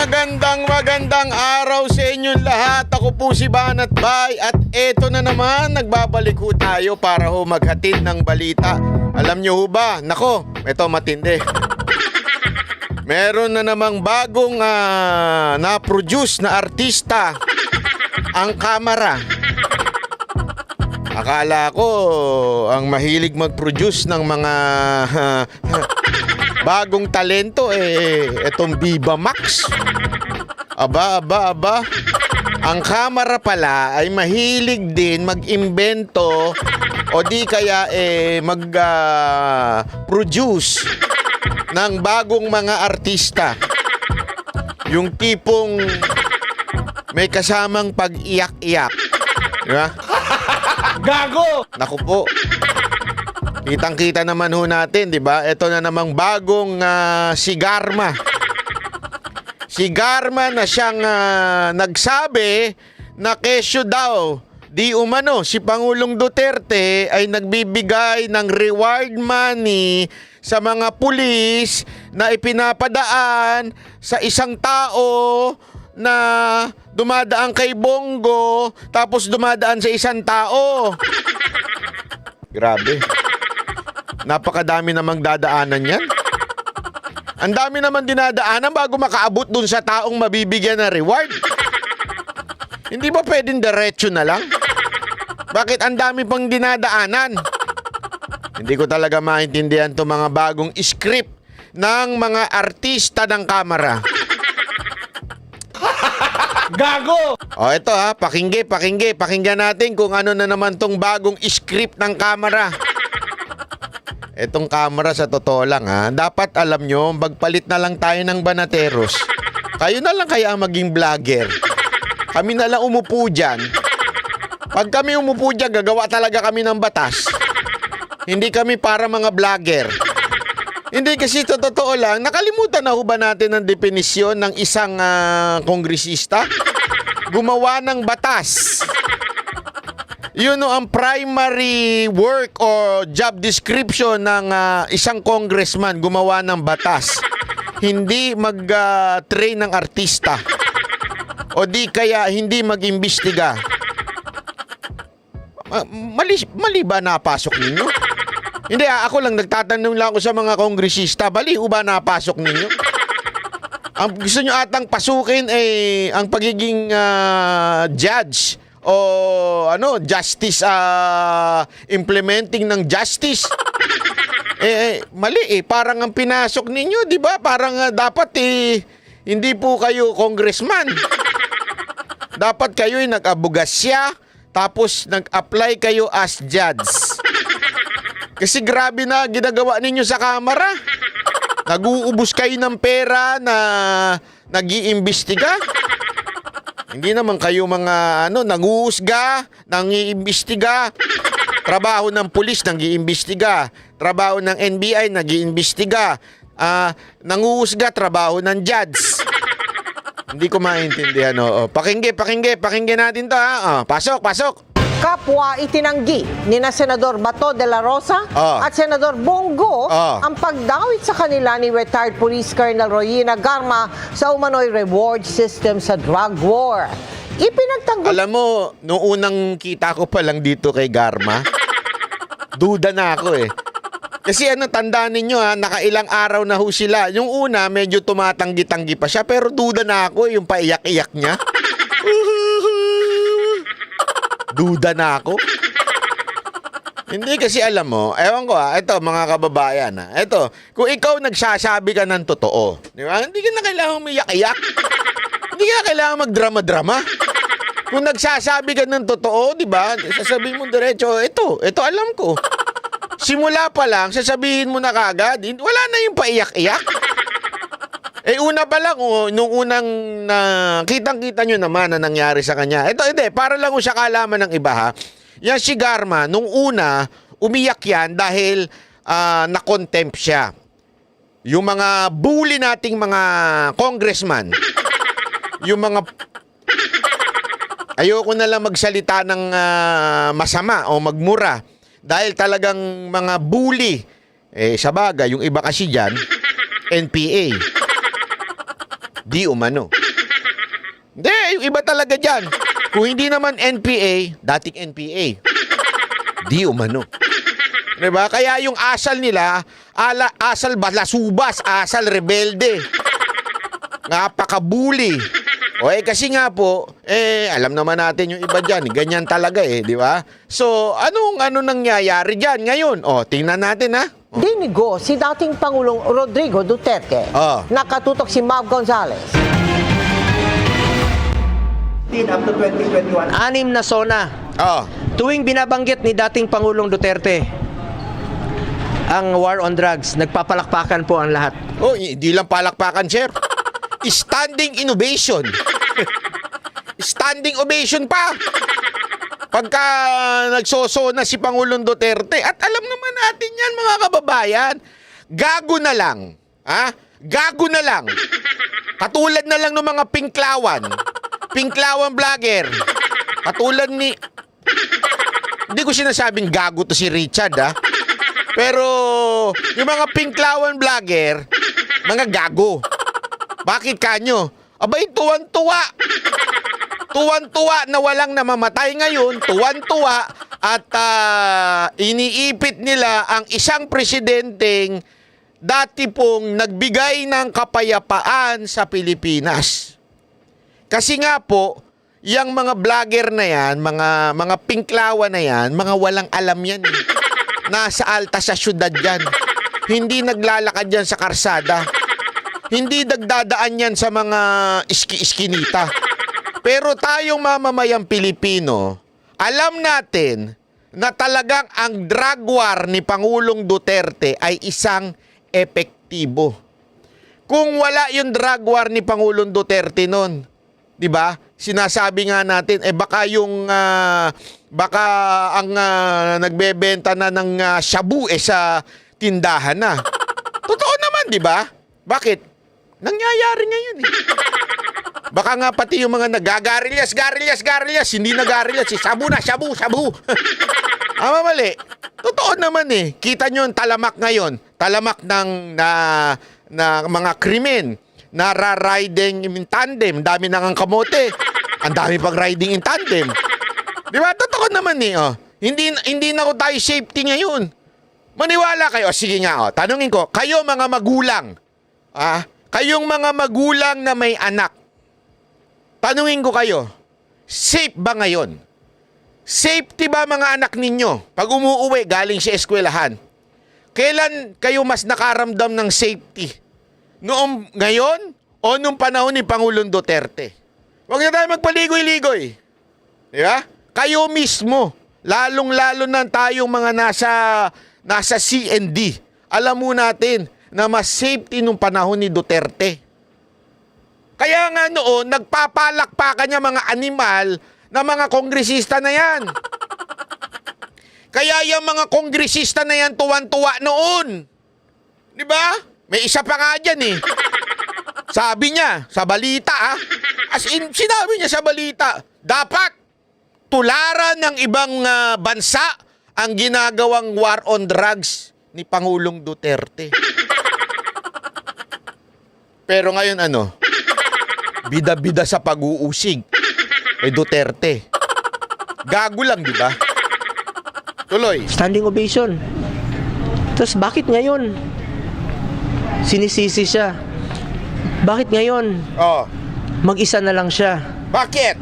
Magandang araw sa inyong lahat. Ako po si Banat Bay at eto na naman, nagbabalik ho tayo para ho maghatid ng balita. Alam nyo ho ba? Nako, eto matindi. Meron na namang bagong na-produce na artista ang kamera. Akala ko ang mahilig mag-produce ng mga bagong talento etong Viva Max. Aba. Ang kamera pala ay mahilig din mag-imbento o di kaya mag-produce ng bagong mga artista. Yung tipong may kasamang pag-iyak-iyak. Diba? Gago! Naku po. Kitang-kita naman ho natin, di ba? Ito na namang bagong si Garma. Si Garma na siyang nagsabi na kesyo daw di umano si Pangulong Duterte ay nagbibigay ng reward money sa mga pulis na ipinapadaan sa isang tao na dumadaan kay Bongo tapos dumadaan sa isang tao. Grabe. Napakadami namang dadaanan yan. Ang dami naman dinadaanan bago makaabot dun sa taong mabibigyan ng reward. Hindi ba pwedeng diretso na lang? Bakit ang dami pang dinadaanan? Hindi ko talaga maintindihan itong mga bagong script ng mga artista ng kamera. Gago! O ito pakinggan natin kung ano na naman tong bagong script ng kamera. Etong camera sa totoo lang dapat alam nyo, magpalit na lang tayo ng banateros. Kayo na lang kaya ang maging vlogger. Kami na lang umupo dyan. Pag kami umupo dyan, gagawa talaga kami ng batas. Hindi kami para mga vlogger. Hindi kasi sa totoo lang, nakalimutan na ho ba natin ang definisyon ng isang kongresista? Gumawa ng batas. Yun ang primary work or job description ng isang congressman, gumawa ng batas. Hindi mag-train ng artista. O di kaya hindi mag-imbestiga. Mali ba napasok ninyo? Hindi, ako lang nagtatanong lang ako sa mga kongresista, mali ba napasok ninyo? Ang gusto nyo atang pasukin ang pagiging judge o justice, implementing ng justice. Mali parang ang pinasok ninyo, di ba? Parang dapat hindi po kayo congressman. Dapat kayo nag-abogasya, tapos nag-apply kayo as judge. Kasi grabe na ginagawa ninyo sa kamera. Nag-uubos kayo ng pera na nag-iimbestiga. Hindi naman kayo mga nag-uusga, nang-iimbestiga. Trabaho ng pulis, nag-iimbestiga. Trabaho ng NBI, nag-iimbestiga. Nang-uusga, trabaho ng judge. Hindi ko maintindihan. Pakinggan natin to Pasok. Kapwa itinanggi ni na Senador Bato de la Rosa at Senador Bongo ang pagdawit sa kanila ni retired Police Colonel Royina Garma sa umano'y reward system sa drug war. Ipinagtanggol. Alam mo, noong unang kita ko pa lang dito kay Garma, duda na ako Kasi tandaan ninyo nakailang araw na ho sila. Yung una, medyo tumatanggi-tanggi pa siya, pero duda na ako yung paiyak-iyak niya. Duda na ako. Hindi kasi alam mo, ewan ko ito mga kababayan ito, kung ikaw nagsasabi ka ng totoo, di ba? Hindi ka na kailangan umiyak-iyak. Hindi ka na kailangan magdrama-drama. Kung nagsasabi ka ng totoo, di ba? Sasabihin mo diretso, ito alam ko. Simula pa lang, sasabihin mo na kagad, wala na yung paiyak-iyak. Una pa lang, nung unang kitang-kita nyo naman na nangyari sa kanya. Ito, hindi, para lang sa kaalaman ng iba Yan si Garma, nung una, umiyak yan dahil na-contempt siya. Yung mga bully nating mga congressman, yung mga... Ayoko na lang magsalita ng masama o magmura. Dahil talagang mga bully, sa bagay, yung iba kasi dyan, NPA. di umano. Hindi, yung iba talaga dyan. Kung hindi naman NPA, dating NPA, di umano. Diba? Kaya yung asal nila, asal balasubas, asal rebelde. Napakabuli. O kasi nga po, alam naman natin yung iba dyan, ganyan talaga di ba? So, ano nangyayari dyan ngayon? Tingnan natin ha. Dinigo si dating Pangulong Rodrigo Duterte. Nakatutok si Mav Gonzales. Up to 2021. 6 na SONA. Tuwing binabanggit ni dating Pangulong Duterte ang war on drugs, nagpapalakpakan po ang lahat. Hindi lang palakpakan, sir. Standing innovation. Standing ovation pa. Pagka nagsosona si Pangulong Duterte. At alam naman natin yan, mga kababayan. Gago na lang. Gago na lang. Katulad na lang ng mga Pinklawan vlogger. Katulad ni... Hindi ko sinasabing gago to si Richard, Pero yung mga Pinklawan vlogger, mga gago. Bakit kanyo? Abay, tuwan-tuwa. Tuwan-tuwa na walang namamatay ngayon. Tuwan-tuwa at iniipit nila ang isang presidenteng dati pong nagbigay ng kapayapaan sa Pilipinas. Kasi nga po, yung mga vlogger na yan, mga Pinklawan na yan, mga walang alam yan. Nasa alta sa syudad yan. Hindi naglalakad yan sa karsada. Hindi nagdadaan yan sa mga iski-iskinita. Pero tayong mamamayang Pilipino, alam natin na talagang ang drug war ni Pangulong Duterte ay isang epektibo. Kung wala yung drug war ni Pangulong Duterte noon, 'di ba? Sinasabi nga natin baka ang nagbebenta na ng shabu sa tindahan na. Totoo naman, 'di ba? Bakit? Nangyayari ngayon Baka nga pati yung mga nagagarilyas, hindi nagarilyas, shabu na, shabu. Mali. Totoo naman Kita nyo yung talamak ngayon. Talamak ng mga krimen. Nara-riding in tandem. Ang dami nang kamote. Ang dami pag riding in tandem. Di ba? Totoo naman Hindi na ko tayo safety ngayon. Maniwala kayo. Sige nga tanungin ko. Kayo mga magulang. Kayong mga magulang na may anak. Tanungin ko kayo. Safe ba ngayon? Safety ba mga anak ninyo? Pag umuuwi galing sa eskwelahan. Kailan kayo mas nakaramdam ng safety? Ngayon o nung panahon ni Pangulong Duterte? Huwag na tayo magpaligoy-ligoy. Di ba? Kayo mismo, lalong-lalo na tayong mga nasa C&D. Alam mo natin na mas safety nung panahon ni Duterte. Kaya nga noon, nagpapalakpakan niya mga animal na mga kongresista na yan. Kaya yung mga kongresista na yan tuwan-tuwa noon. Di ba? May isa pa nga dyan Sabi niya sa balita As in, sinabi niya sa balita, dapat tularan ng ibang bansa ang ginagawang war on drugs ni Pangulong Duterte. Pero ngayon bida-bida sa pag-uusig kay Duterte. Gago lang, di ba? Tuloy. Standing ovation. Tapos bakit ngayon sinisisi siya? Bakit ngayon mag-isa na lang siya? Bakit?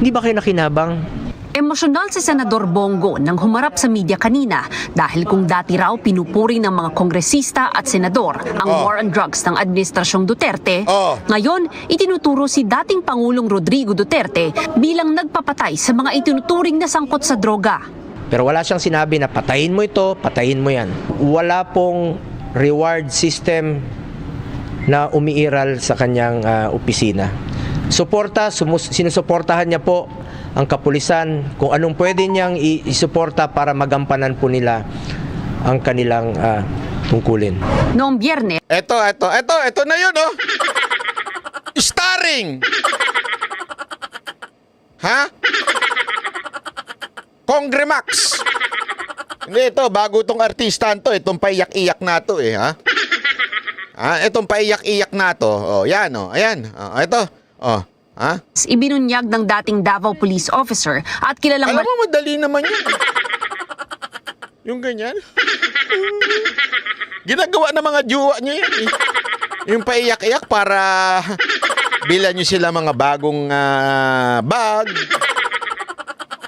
Hindi ba kayo nakinabang? Emosyonal si Senador Bongo nang humarap sa media kanina dahil kung dati raw pinupuri ng mga kongresista at senador ang war on drugs ng Administrasyong Duterte, ngayon itinuturo si dating Pangulong Rodrigo Duterte bilang nagpapatay sa mga itinuturing na sangkot sa droga. Pero wala siyang sinabi na patayin mo ito, patayin mo yan. Wala pong reward system na umiiral sa kanyang opisina. Sinusuportahan niya po ang kapulisan kung anong pwede niyang isuporta para magampanan po nila ang kanilang tungkulin. Noong Biyernes, Ito na yun, Starring! Congremax! Hindi, bago itong artistan to, itong paiyak-iyak na to, Itong paiyak-iyak na to. Oh, yan, oh. Ayan. Oh, ito. Oh. Ha? Ibinunyag ng dating Davao Police Officer at kilalang Alam mo, madali naman yun. Yung ganyan. Ginagawa ng mga jowa nyo yan. Eh. Yung paiyak-iyak para bilan nyo sila mga bagong bag.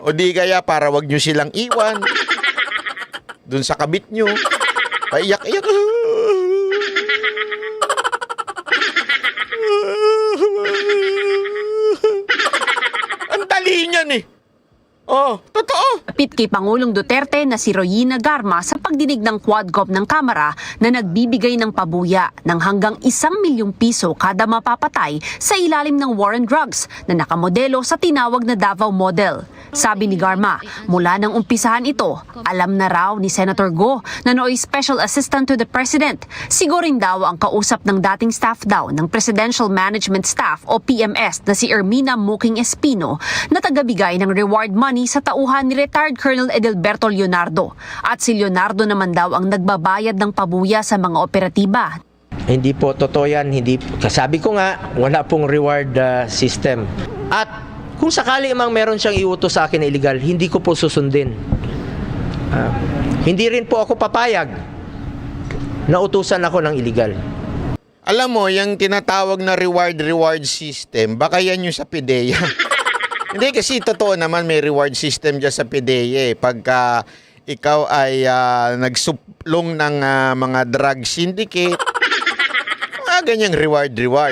O di kaya para wag nyo silang iwan. Dun sa kabit nyo. Paiyak-iyak. Ang dali niyan eh. Oh, totoo. Kapit kay Pangulong Duterte na si Royina Garma sa pagdinig ng Quadcom ng Kamara na nagbibigay ng pabuya ng hanggang 1 milyong piso kada mapapatay sa ilalim ng war on drugs na nakamodelo sa tinawag na Davao Model. Sabi ni Garma, mula nang umpisahan ito, alam na raw ni Senator Go na nooy Special Assistant to the President. Sigurin daw ang kausap ng dating staff daw ng Presidential Management Staff o PMS na si Ermina Muking Espino na tagabigay ng reward money sa tauhan ni retired Colonel Edelberto Leonardo. At si Leonardo naman daw ang nagbabayad ng pabuya sa mga operatiba. Hindi po totoo yan. Hindi, kasabi ko nga, wala pong reward system. At kung sakali mang meron siyang iutos sa akin na illegal, hindi ko po susundin. Hindi rin po ako papayag na utusan ako ng illegal. Alam mo, yung tinatawag na reward system, baka yan yung sa PIDEA. Hindi, kasi totoo naman may reward system dyan sa PIDEA. Pagka ikaw ay nagsuplong ng mga drug syndicate, ganyang reward. Di ba?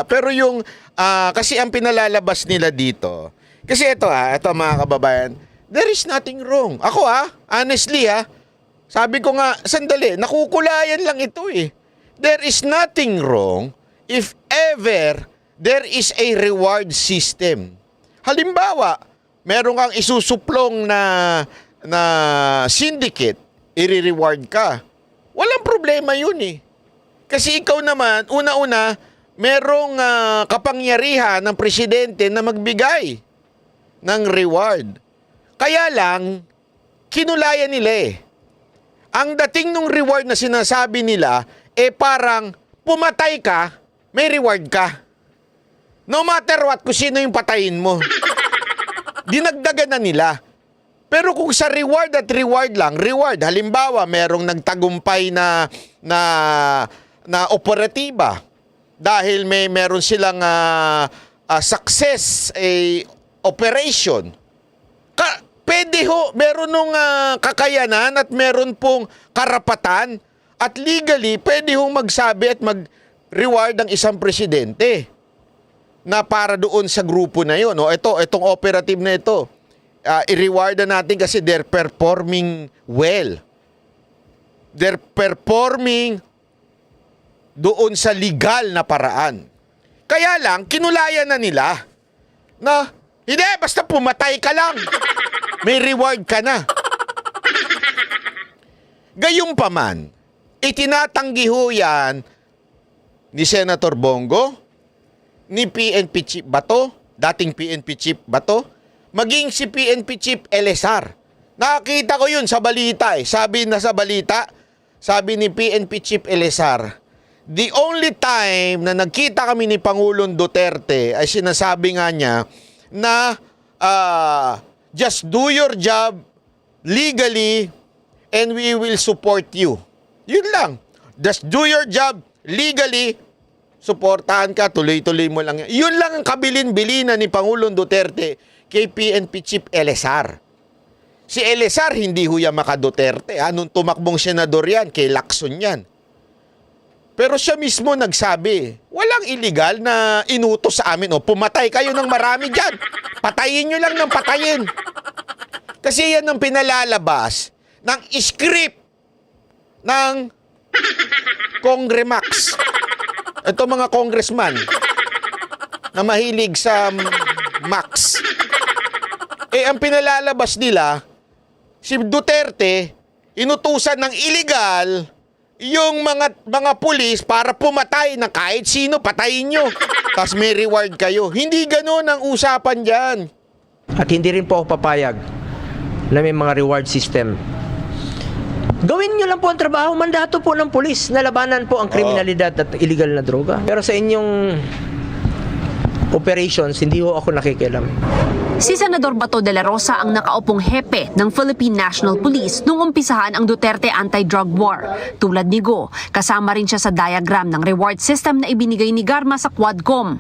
Pero yung, kasi ang pinalalabas nila dito, kasi ito mga kababayan, there is nothing wrong. Ako honestly sabi ko nga, sandali, nakukulayan lang ito eh. There is nothing wrong if ever there is a reward system. Halimbawa, meron kang isusuplong na syndicate, i-reward ka. Walang problema yun eh. Kasi ikaw naman, una-una, merong kapangyarihan ng presidente na magbigay ng reward. Kaya lang, kinulayan nila eh. Ang dating nung reward na sinasabi nila, parang pumatay ka, may reward ka. No matter what, kung sino yung patayin mo. Dinagdagan na nila. Pero kung sa reward at reward lang, halimbawa, merong nagtagumpay na operatiba dahil meron silang success operation. Pwede ho, meron nung kakayanan at meron pong karapatan at legally, pwede ho magsabi at mag-reward ang isang presidente na para doon sa grupo na yun. Itong operative na ito, i-reward na natin kasi they're performing well. They're performing doon sa legal na paraan. Kaya lang, kinulayan na nila na, hindi, basta pumatay ka lang. May reward ka na. Gayunpaman, itinatanggi ho yan ni Senator Bongo, ni PNP Chief Bato, dating PNP Chief Bato, maging si PNP Chief Elezar. Nakakita ko yun sa balita eh. Sabi ni PNP Chief Elezar, the only time na nagkita kami ni Pangulong Duterte ay sinasabi nga niya na just do your job legally and we will support you. Yun lang. Just do your job legally, suportahan ka, tuloy-tuloy mo lang. Yun lang ang kabilin-bilinan ni Pangulong Duterte kay PNP Chief Elezar. Si Elezar, hindi huya maka-Duterte. Nung tumakbong senador yan, kay Lacson yan. Pero siya mismo nagsabi, walang illegal na inutos sa amin. Pumatay kayo ng marami dyan. Patayin nyo lang ng patayin. Kasi yan ang pinalalabas ng script ng Congremax. Ito mga congressman na mahilig sa Max. Ang pinalalabas nila, si Duterte, inutusan ng illegal yung mga pulis para pumatay na kahit sino, patayin nyo. Tapos may reward kayo. Hindi ganoon ang usapan dyan. At hindi rin po ako papayag na may mga reward system. Gawin nyo lang po ang trabaho, mandato po ng pulis na labanan po ang kriminalidad at illegal na droga. Pero sa inyong operations, hindi ho ako nakikialam. Si Senador Bato de la Rosa ang nakaupong hepe ng Philippine National Police nung umpisahan ang Duterte anti-drug war. Tulad ni Go, kasama rin siya sa diagram ng reward system na ibinigay ni Garma sa Quadcom.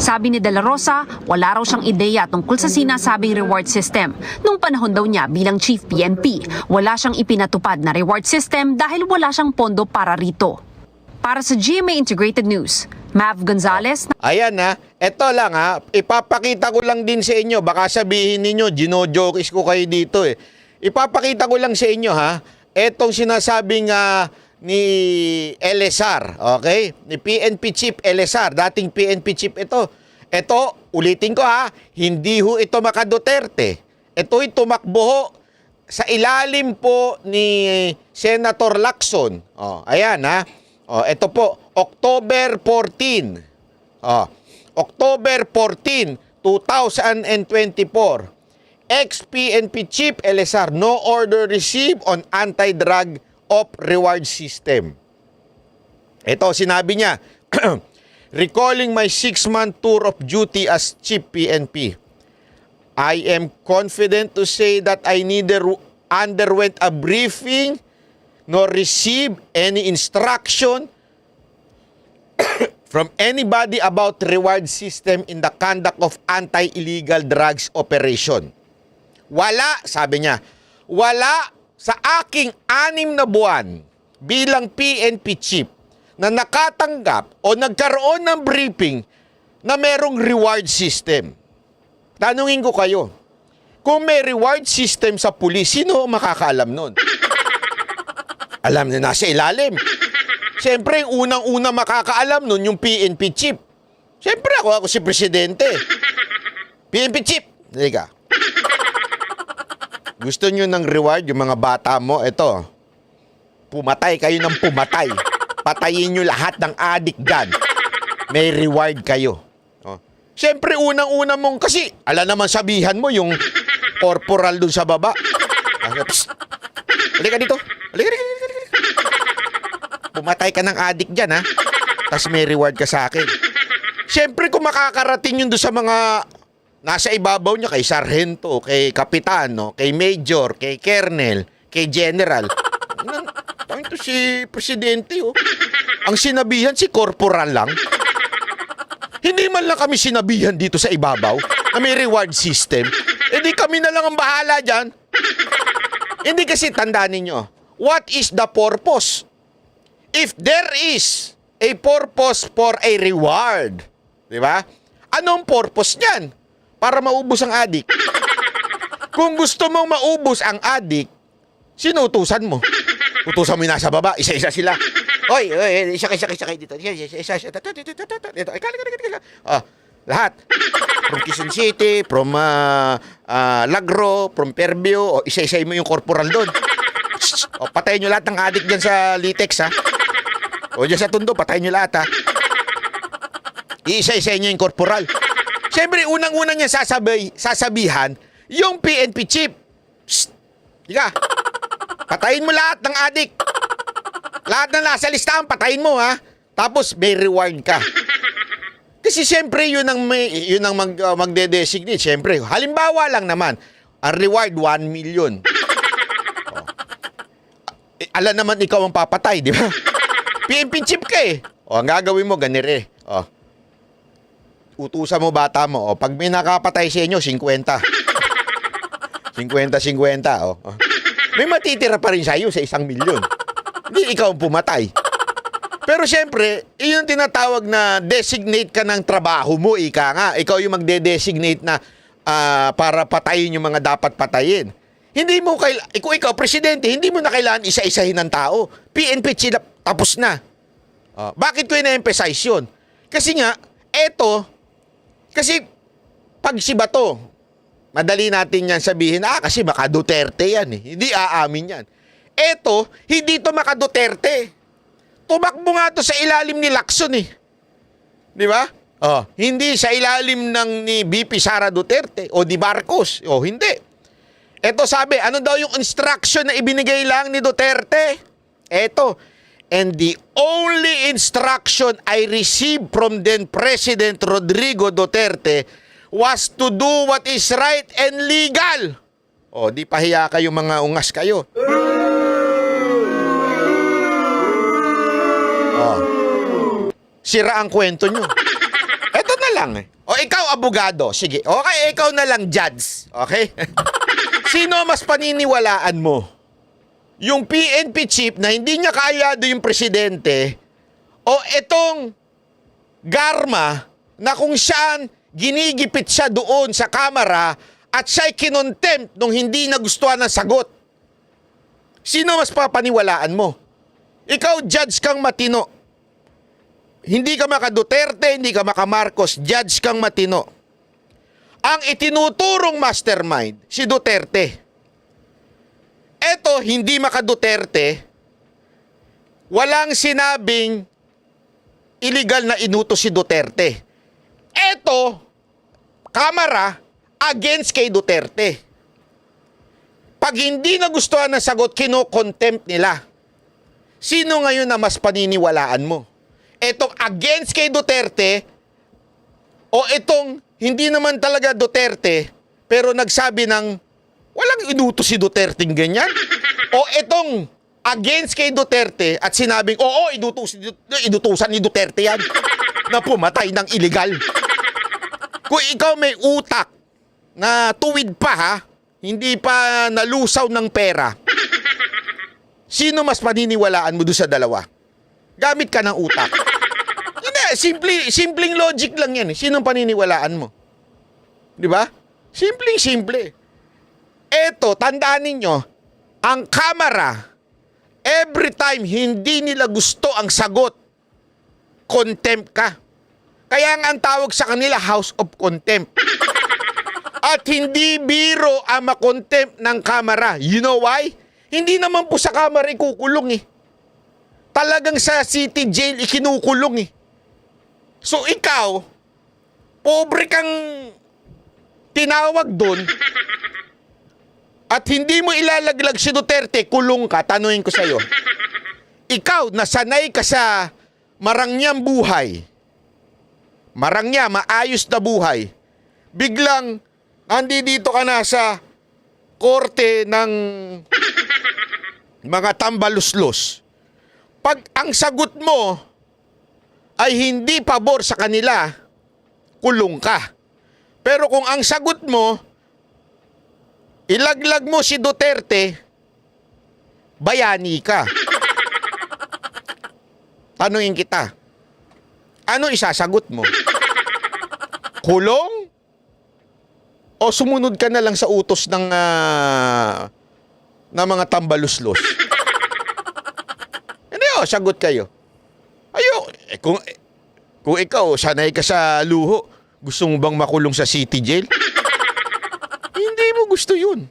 Sabi ni de la Rosa, wala raw siyang ideya tungkol sa sinasabing reward system. Nung panahon daw niya bilang Chief PNP, wala siyang ipinatupad na reward system dahil wala siyang pondo para rito. Para sa GMA Integrated News, Mav Gonzalez. Ayan ha, eto lang ha, ipapakita ko lang din sa inyo, baka sabihin ninyo, ginojokes ko kayo dito eh. Ipapakita ko lang sa inyo ha, etong sinasabing ni Elezar, okay? Ni PNP Chief Elezar, dating PNP Chief ito. Ito, ulitin ko ha, hindi ho ito maka-Duterte. Ito'y tumakbo ho sa ilalim po ni Senator Lacson. Ayan ha. Ito po, October 14. October 14, 2024. Ex-PNP Chief Elezar, no order received on anti-drug of reward system. Ito, sinabi niya, recalling my 6-month tour of duty as Chief PNP, I am confident to say that I neither underwent a briefing nor received any instruction from anybody about reward system in the conduct of anti-illegal drugs operation. Wala, sabi niya, wala sa aking 6 na buwan bilang PNP chief na nakatanggap o nagkaroon ng briefing na merong reward system. Tanungin ko kayo, kung may reward system sa pulis, sino makakaalam nun? Alam na nasa ilalim. Siyempre, yung unang-una makakaalam nun, yung PNP chief. Siyempre, ako si presidente. PNP chief. Halika. Gusto nyo ng reward, yung mga bata mo, ito. Pumatay kayo ng pumatay. Patayin nyo lahat ng adik dyan. May reward kayo. Siyempre, unang-una mong, kasi, ala naman sabihan mo, yung corporal dun sa baba. Psst. Halika dito. Halika dito. Pumatay ka ng adik dyan, ha? Tapos may reward ka sa akin. Siyempre, kung makakarating yun doon sa mga nasa ibabaw niya, kay sarhento, kay kapitan, no? Kay major, kay colonel, kay general. Ito si presidente, oh. Ang sinabihan, si corporal lang. Hindi man lang kami sinabihan dito sa ibabaw na may reward system. E di kami na lang ang bahala dyan. Hindi kasi tandaan ninyo, what is the purpose? If there is a purpose for a reward, di ba? Anong purpose niyan? Para maubos ang adik. Kung gusto mong maubos ang adik, sinutusan mo. Utusan mo yung nasa baba, isa-isa sila. Oy, isa kayo dito. Isa. Dito. Lahat. From Quezon City, from Lagro, from Fairview, isa-isa mo yung corporal doon. Patayin nyo lahat ng adik dyan sa Litex, ha? O dyan sa Tondo, patayin nyo lahat, ha? Iisa-isa nyo yung corporal. Siyempre, unang-unang niya sasabihan, yung PNP chief. Psst! Higa. Patayin mo lahat ng adik. Lahat na nasa listahan, patayin mo, ha? Tapos, may reward ka. Kasi siyempre, yun ang magde-designate. Siyempre, halimbawa lang naman, ang reward, 1 million. Ala naman ikaw ang papatay, di ba? PNP chief ka eh. Ang gagawin mo, ganire. Utusan mo bata mo. Pag may nakapatay sa inyo, 50. 50. May matitira pa rin sa'yo sa 1 milyon. Hindi ikaw ang pumatay. Pero siyempre, yun tinatawag na designate ka ng trabaho mo, ika nga. Ikaw yung magde-designate na para patayin yung mga dapat patayin. Hindi mo kung ikaw presidente, hindi mo na kailangan isa-isahin ng tao. PNP sila, tapos na. Bakit ko ina-emphasize yun? Kasi nga, kasi pag si Bato, madali natin yan sabihin, kasi maka Duterte yan eh. Hindi aamin yan. Hindi to maka Duterte. Tumakbo nga to sa ilalim ni Lacson eh. Di ba? Hindi sa ilalim ng ni BP Sara Duterte o ni Marcos. Hindi. Eto sabi, ano daw yung instruction na ibinigay lang ni Duterte? Eto, and the only instruction I received from then President Rodrigo Duterte was to do what is right and legal. O, di pahiya kayo mga ungas kayo. Sira ang kwento nyo. Eto na lang eh. O ikaw, abogado. Sige. Okay, ikaw na lang, judge. Okay? Sino mas paniniwalaan mo? Yung PNP chief na hindi niya kaayado yung presidente o itong Garma na kung saan ginigipit siya doon sa kamera at siya'y kinontempt nung hindi nagustuhan ng sagot? Sino mas papaniwalaan mo? Ikaw, judge kang matino. Hindi ka maka Duterte, hindi ka maka Marcos, judge kang matino. Ang itinuturong mastermind, si Duterte. Eto, hindi maka Duterte, walang sinabing illegal na inutos si Duterte. Eto, kamera, against kay Duterte. Pag hindi nagustuhan ng sagot, kino-contempt nila. Sino ngayon na mas paniniwalaan mo? Etong against kay Duterte o itong hindi naman talaga Duterte pero nagsabi ng walang inutos si Duterte ganyan? O itong against kay Duterte at sinabing oo, inutusan ni Duterte yan na pumatay ng illegal. Kung ikaw may utak na tuwid pa ha, hindi pa nalusaw ng pera, sino mas paniniwalaan mo doon sa dalawa? Gamit ka ng utak. Hindi, simpleng logic lang yan. Sinong paniniwalaan mo? Di ba? Simple. Eto, tandaan ninyo, ang kamera, every time hindi nila gusto ang sagot, contempt ka. Kaya nga ang tawag sa kanila, House of Contempt. At hindi biro ang makontempt ng kamera. You know why? Hindi naman po sa kamera ikukulong eh. Talagang sa city jail ikinukulong eh. So ikaw, pobre kang tinawag doon at hindi mo ilalaglag si Duterte, kulong ka, tanungin ko sa'yo. Ikaw, nasanay ka sa marangyang buhay, marangya, maayos na buhay, biglang dito ka na sa korte ng mga tambaluslos. Pag ang sagot mo ay hindi pabor sa kanila, kulong ka. Pero kung ang sagot mo, ilaglag mo si Duterte, bayani ka. Tanungin kita, ano isasagot mo? Kulong? O sumunod ka na lang sa utos ng mga tambaluslos? Hindi sagot kayo. Kung ikaw, sanay ka sa luho, gusto mo bang makulong sa city jail? Hindi mo gusto yun.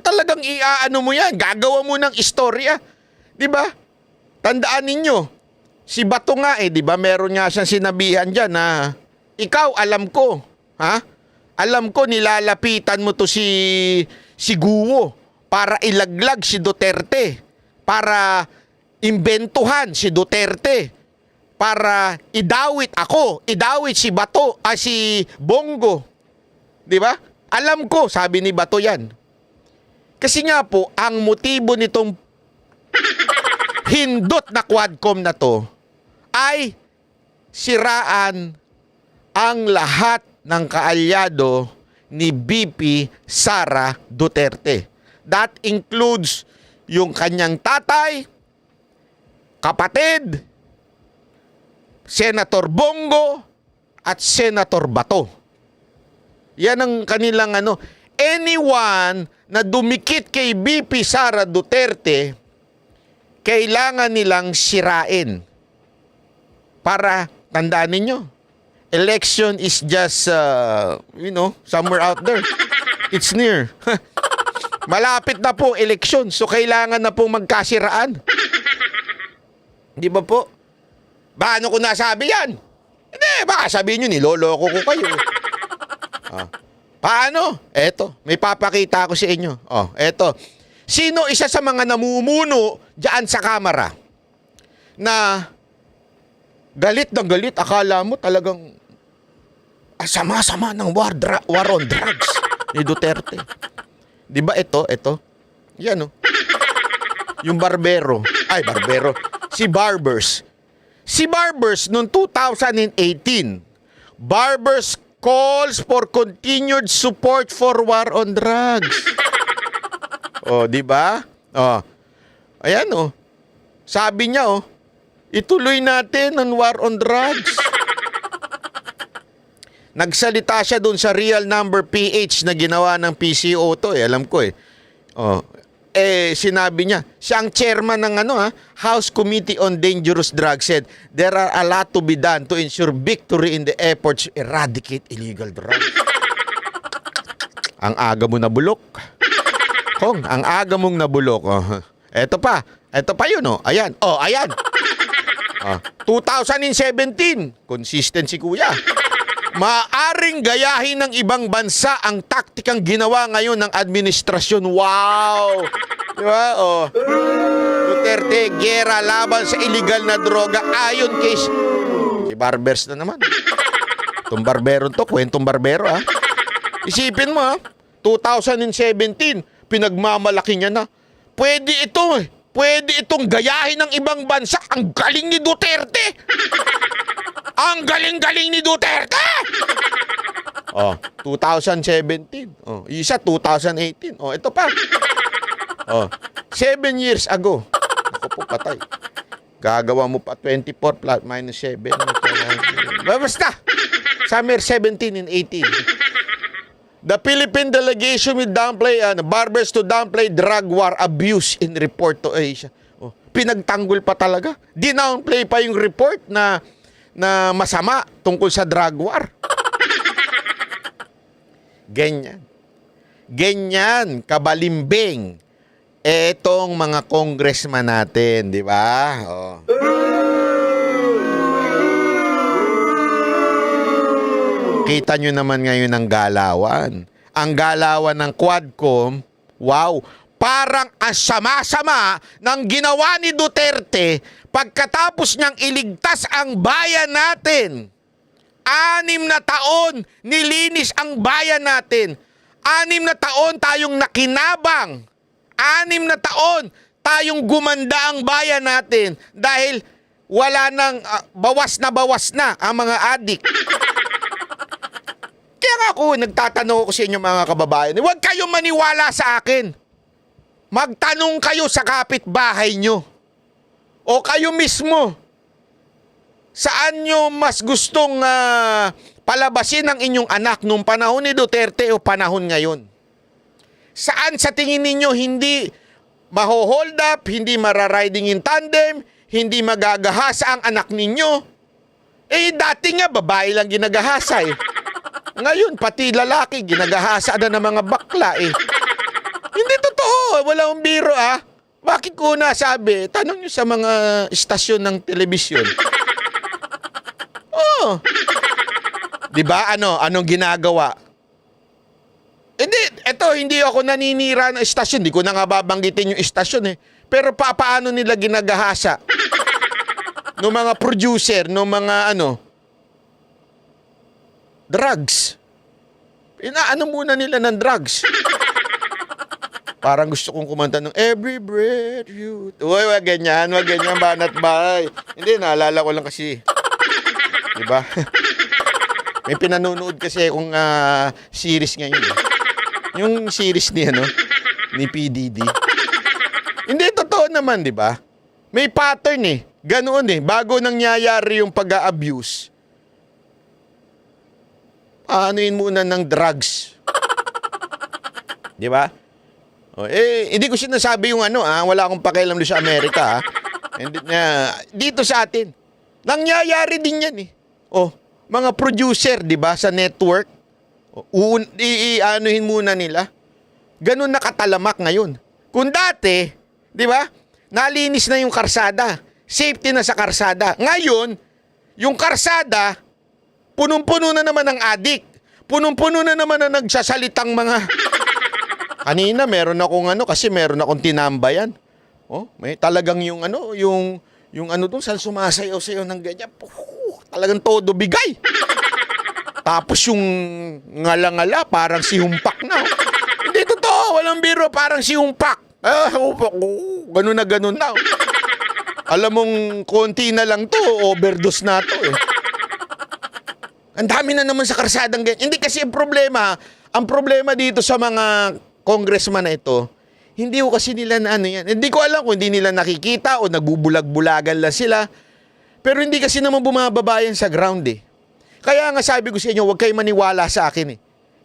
Talagang iaano mo yan. Gagawa mo ng istorya. Diba? Tandaan ninyo, si Bato nga di ba meron nga siyang sinabihan dyan na, ikaw, alam ko, ha? Alam ko, nilalapitan mo to si Guo para ilaglag si Duterte. Para imbentuhan si Duterte. Para idawit ako, idawit si Bato, si Bongo. Di ba? Alam ko, sabi ni Bato yan. Kasi nga po, ang motibo nitong hindot na Quadcom na to ay siraan ang lahat ng kaalyado ni BP Sara Duterte. That includes yung kanyang tatay, kapatid, Senator Bongo at Senator Bato. Yan ang kanilang anyone na dumikit kay BP Sara Duterte, kailangan nilang sirain. Para tandaan ninyo, election is just, somewhere out there. It's near. Malapit na po election, so kailangan na po magkasiraan. Di ba po? Paano ko nasabi yan? Hindi, baka sabihin nyo, niloloko ko kayo. Paano? Eto, may papakita ko sa inyo. Oh, eto. Sino isa sa mga namumuno diyan sa kamera na galit na galit, akala mo talagang sama-sama ng war on drugs ni Duterte. 'Di ba ito? Yan oh. Yung barbero. Si Barbers. Si Barbers noong 2018, Barbers calls for continued support for war on drugs. Oh, 'di ba? Oh. Ayan oh. Sabi niya oh, ituloy natin ang war on drugs. Nagsalita siya dun sa real number PH na ginawa ng PCO to alam ko Oh. Sinabi niya, siya ang chairman ng House Committee on Dangerous Drugs said, there are a lot to be done to ensure victory in the efforts to eradicate illegal drugs. Ang aga mo na bulok. Kong, ang aga mong nabulok. Oh. Ito pa yun oh. Ayan. 2017, consistent si kuya. Maaring gayahin ng ibang bansa ang taktikang ginawa ngayon ng administrasyon. Wow! Diba? Oh. Duterte, gera laban sa illegal na droga ayon kay si Barbers na naman. Itong barbero to, kwentong barbero Isipin mo 2017, pinagmamalaki niya na. Pwede itong gayahin ng ibang bansa. Ang galing ni Duterte! Ang galing-galing ni Duterte! 2017. Isa 2018. Ito pa. 7 years ago. Ako po, patay. Gagawa mo pa 24 plus minus 7. Basta. Summer 17 and 18. The Philippine delegation will downplay, Barbers to downplay drug war abuse in report to Asia. Pinagtanggol pa talaga. Dinownplay pa yung report na masama tungkol sa drug war. Ganyan, kabalimbing. Etong mga congressman natin, di ba? Kita nyo naman ngayon ang galawan. Ang galawan ng Quadcom, wow, parang ang sama-sama ng ginawa ni Duterte pagkatapos niyang iligtas ang bayan natin. 6 na taon nilinis ang bayan natin. 6 na taon tayong nakinabang. 6 na taon tayong gumanda ang bayan natin dahil wala nang bawas na ang mga adik. Kaya nga ako, nagtatanong ko sa inyo mga kababayan, huwag kayong maniwala sa akin. Magtanong kayo sa kapitbahay nyo. O kayo mismo, saan nyo mas gustong palabasin ang inyong anak nung panahon ni Duterte o panahon ngayon? Saan sa tingin ninyo hindi maho-hold up, hindi marariding in tandem, hindi magagahasa ang anak ninyo? Dati nga babae lang ginagahasa Ngayon, pati lalaki ginagahasa na ng mga bakla Hindi totoo, wala akong biro Bakit ko nasabi? Tanong nyo sa mga istasyon ng telebisyon. Diba? Anong ginagawa? Hindi ako naninira ng istasyon. Hindi ko na nga babanggitin yung istasyon Pero paano nila ginagahasa? No mga producer, no mga drugs. Inaano muna nila ng drugs. Parang gusto kong kumanta ng Every Breath You... wag ganyan, banat bay. Hindi, naalala ko lang kasi. Diba? May pinanonood kasi akong series ngayon. Yung series ni PDD. Hindi, totoo naman, diba? May pattern Ganoon bago nangyayari yung pag-a-abuse. Paanoin muna ng drugs. Diba? Hindi ko sinasabi yung wala akong pakialam doon sa Amerika, dito sa atin. Nangyayari din yan mga producer, di ba, sa network, ianuhin muna nila. Ganun nakatalamak ngayon. Kung dati, di ba, nalinis na yung karsada. Safety na sa karsada. Ngayon, yung karsada, punong-puno na naman ng adik. punong-puno na naman na nagsasalitang mga... Kanina meron akong kasi meron akong tinambayan. Oh, may talagang yung doon saan sumasayaw-sayaw ng ganyan. Talagang todo bigay. Tapos yung ngala-ngala parang si Humpak na. Hindi totoo, walang biro, parang si Humpak. Ganun na. Alam mong konti na lang to, overdose na to eh. Ang dami na naman sa karsadang ganyan. Hindi kasi ang problema dito sa mga congressman na ito, hindi ko kasi nila na yan. Hindi ko alam kung hindi nila nakikita o nagbubulag-bulagan lang sila. Pero hindi kasi naman bumababayan sa ground eh. Kaya nga sabi ko sa inyo, huwag kayo maniwala sa akin eh.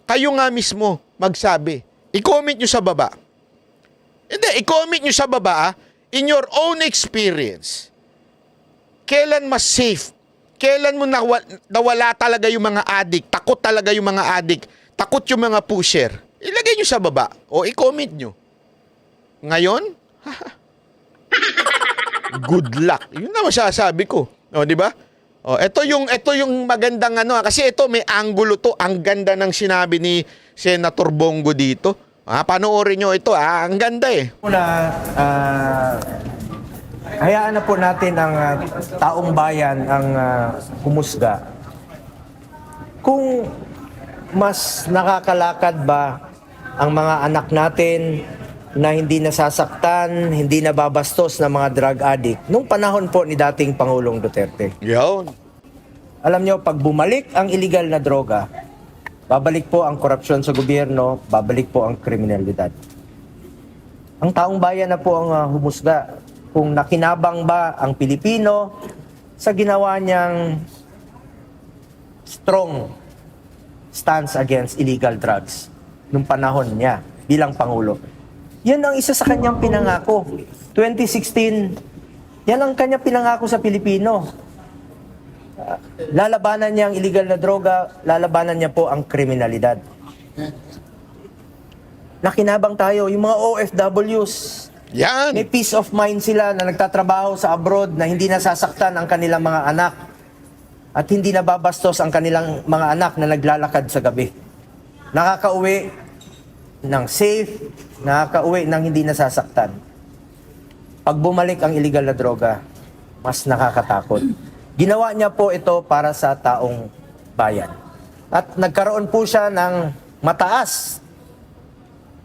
Kayo nga mismo magsabi. I-comment nyo sa baba. Hindi, i-comment nyo sa baba, in your own experience, kailan mas safe? Kailan mo nawala talaga yung mga addict? Takot talaga yung mga addict? Takot yung mga pusher? Ilagay nyo sa baba o i-comment nyo. Ngayon, good luck. Yun na masasabi ko. O, di ba? O, ito yung magandang kasi ito may anggulo to. Ang ganda ng sinabi ni Senator Bongo dito. Panoorin nyo ito. Ang ganda eh. Una, hayaan na po natin ang taong bayan ang humusga. Kung mas nakakalakad ba ang mga anak natin na hindi nasasaktan, hindi nababastos ng mga drug addict nung panahon po ni dating Pangulong Duterte. Yun. Alam nyo, pag bumalik ang illegal na droga, babalik po ang korupsyon sa gobyerno, babalik po ang kriminalidad. Ang taong bayan na po ang humusga kung nakinabang ba ang Pilipino sa ginawa niyang strong stance against illegal drugs nung panahon niya bilang Pangulo. Yan ang isa sa kanyang pinangako. 2016, yan ang kanyang pinangako sa Pilipino. Lalabanan niya ang illegal na droga, lalabanan niya po ang kriminalidad. Nakinabang tayo, yung mga OFWs, Yan. may peace of mind sila na nagtatrabaho sa abroad na hindi nasasaktan ang kanilang mga anak at hindi nababastos ang kanilang mga anak na naglalakad sa gabi. Nakakauwi ng safe, nakakauwi ng hindi nasasaktan. Pag bumalik ang illegal na droga, mas nakakatakot. Ginawa niya po ito para sa taong bayan. At nagkaroon po siya ng mataas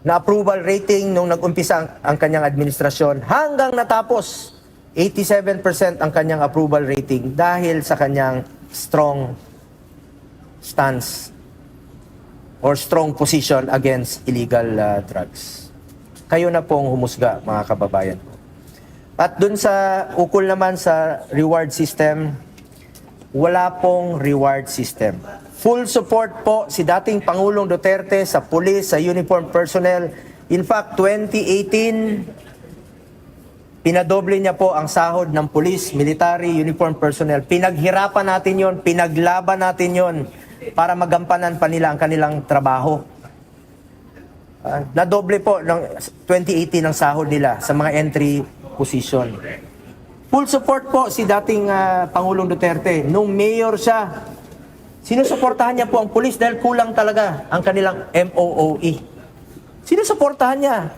na approval rating nung nag-umpisa ang kanyang administrasyon hanggang natapos 87% ang kanyang approval rating dahil sa kanyang strong stance or strong position against illegal drugs. Kayo na pong humusga, mga kababayan. At dun sa ukol naman sa reward system, wala pong reward system. Full support po si dating Pangulong Duterte sa police, sa uniform personnel. In fact, 2018, pinadoble niya po ang sahod ng police, military, uniform personnel. Pinaghirapan natin yon, pinaglaban natin yon para magampanan pa nila ang kanilang trabaho. Nadoble po ng 2018 ang sahod nila sa mga entry position. Full support po si dating Pangulong Duterte. Nung mayor siya, sinusuportahan niya po ang pulis dahil kulang talaga ang kanilang MOOE. Sinusuportahan niya.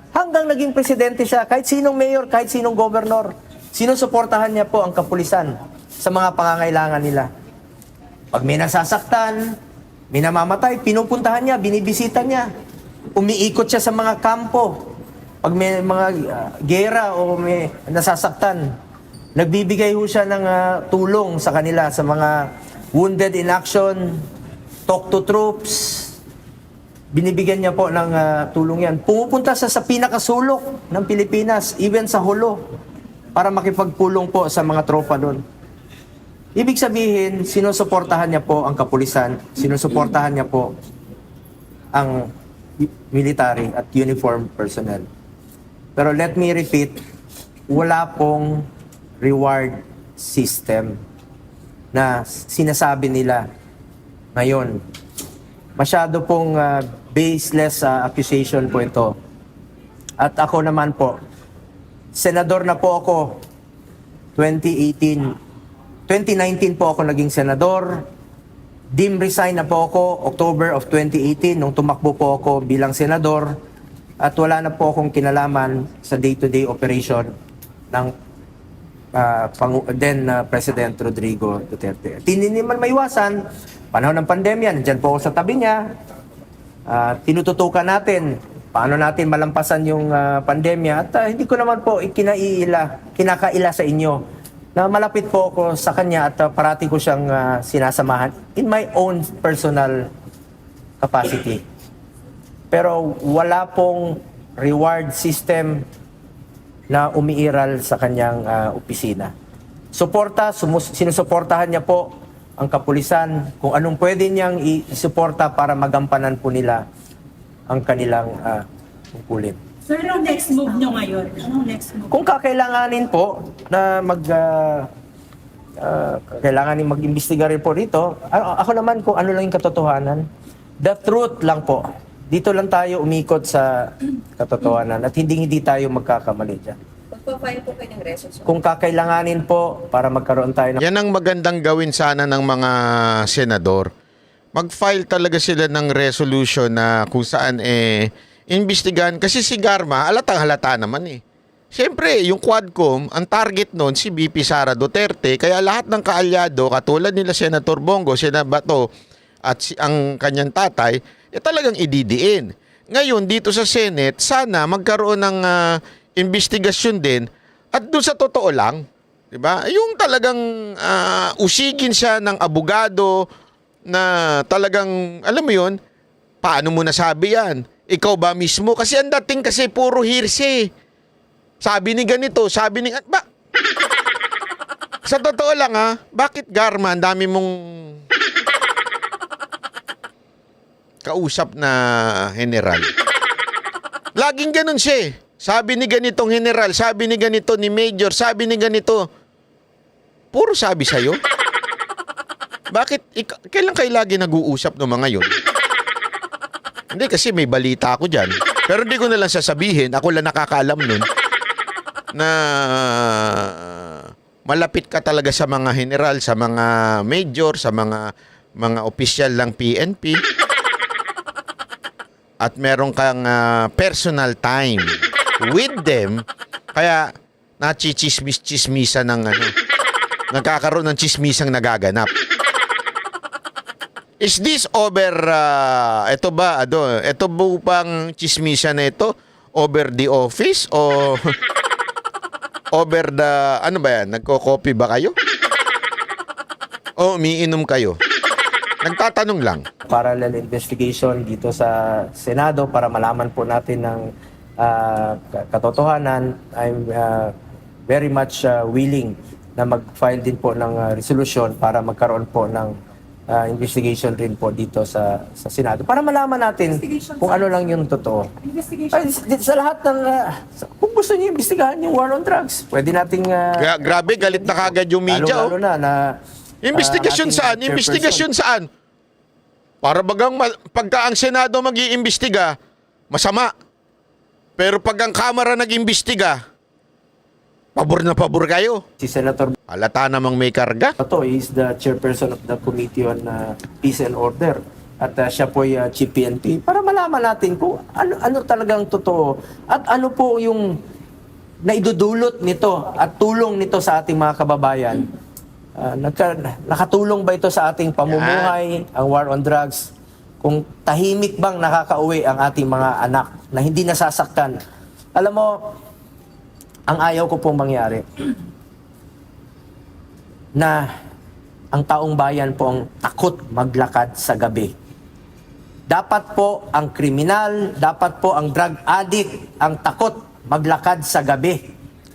Hanggang naging presidente siya, kahit sinong mayor, kahit sinong governor, sinusuportahan niya po ang kapulisan sa mga pangangailangan nila. Pag may nasasaktan, may namamatay, pinupuntahan niya, binibisita niya. Umiikot siya sa mga kampo. Pag may mga gera o may nasasaktan, nagbibigay ho siya ng tulong sa kanila, sa mga wounded in action, talk to troops. Binibigyan niya po ng tulong yan. Pumupunta sa pinakasulok ng Pilipinas, even sa Hulo, para makipagpulong po sa mga tropa doon. Ibig sabihin, sinusuportahan niya po ang kapulisan, sinusuportahan niya po ang military at uniform personnel. Pero let me repeat, wala pong reward system na sinasabi nila ngayon. Masyado pong baseless accusation po ito. At ako naman po, senador na po ako 2019 po ako naging senador. Dim resign na po ako October of 2018 nung tumakbo po ako bilang senador at wala na po akong kinalaman sa day-to-day operation ng President Rodrigo Duterte. Hindi naman maiwasan, panahon ng pandemya, nandyan po ako sa tabi niya, tinututukan natin paano natin malampasan yung pandemya at hindi ko naman po kinakaila sa inyo na malapit po ako sa kanya at parati ko siyang sinasamahan in my own personal capacity. Pero wala pong reward system na umiiral sa kanyang opisina. Sinusuportahan niya po ang kapulisan kung anong pwede niyang isuporta para magampanan po nila ang kanilang tungkulin. Sir, anong next move nyo ngayon? Anong next move? Kung kakailanganin po na kailanganin mag-imbestiga rin po rito, ako naman kung ano lang yung katotohanan, the truth lang po. Dito lang tayo umikot sa katotohanan at hindi tayo magkakamali dyan. Magpa-file po kayo ng resolution. Kung kakailanganin po para magkaroon tayo ng... Yan ang magandang gawin sana ng mga senador. Mag-file talaga sila ng resolution na kung saan imbestigahan. Kasi si Garma, halatang-halata naman eh. Siyempre, yung Quadcom, ang target noon si BP Sara Duterte. Kaya lahat ng kaalyado, katulad nila Senator Bongo, Senator Bato, at ang kanyang tatay, talagang ididiin. Ngayon, dito sa Senate, sana magkaroon ng investigasyon din. At doon sa totoo lang, di ba? Yung talagang usigin siya ng abogado na talagang, alam mo yun, paano mo nasabi yan? Ikaw ba mismo? Kasi ang dating kasi puro hearsay. Sabi ni ganito, sabi ni... Sa totoo lang bakit Garma, ang dami mong kausap na general? Laging ganun siya. Sabi ni ganitong general, sabi ni ganito ni major, sabi ni ganito. Puro sabi sa'yo. Bakit? Kailan kayo lagi nag-uusap ng mga yun? Hindi, kasi may balita ako dyan. Pero hindi ko na lang sasabihin. Ako lang nakakaalam nun na malapit ka talaga sa mga general, sa mga major, sa mga opisyal ng PNP. At meron kang personal time with them. Kaya nachichismis-chismisa ng nagkakaroon ng chismisang nagaganap. Is this over, ito bang chismisa na ito? Over the office o over the, ano ba yan? Nagko-copy ba kayo? O umiinom kayo? Nagtatanong lang. Parallel investigation dito sa Senado para malaman po natin ng katotohanan. I'm very much willing na mag-file din po ng resolution para magkaroon po ng investigation rin po dito sa Senado para malaman natin kung ano lang yung totoo. Ay, sa lahat ng kung gusto niyo imbestigahan yung war on drugs, pwede nating Grabe, galit na kagad yung media. lalo na Investigasyon saan? Investigasyon saan? Para bagang pagka ang Senado mag-iimbestiga, masama. Pero pag ang Kamara nag-imbestiga, pabor na pabor kayo. Si Senator Halata namang may karga. Bato is the chairperson of the Committee on Peace and Order. At siya po yung Chief PNP para malaman natin kung ano talagang totoo at ano po yung naidudulot nito at tulong nito sa ating mga kababayan. Nakatulong ba ito sa ating pamumuhay, ang war on drugs? Kung tahimik bang nakakauwi ang ating mga anak na hindi nasasaktan? Alam mo, ang ayaw ko pong mangyari na ang taong bayan po ang takot maglakad sa gabi. Dapat po ang kriminal, dapat po ang drug addict ang takot maglakad sa gabi.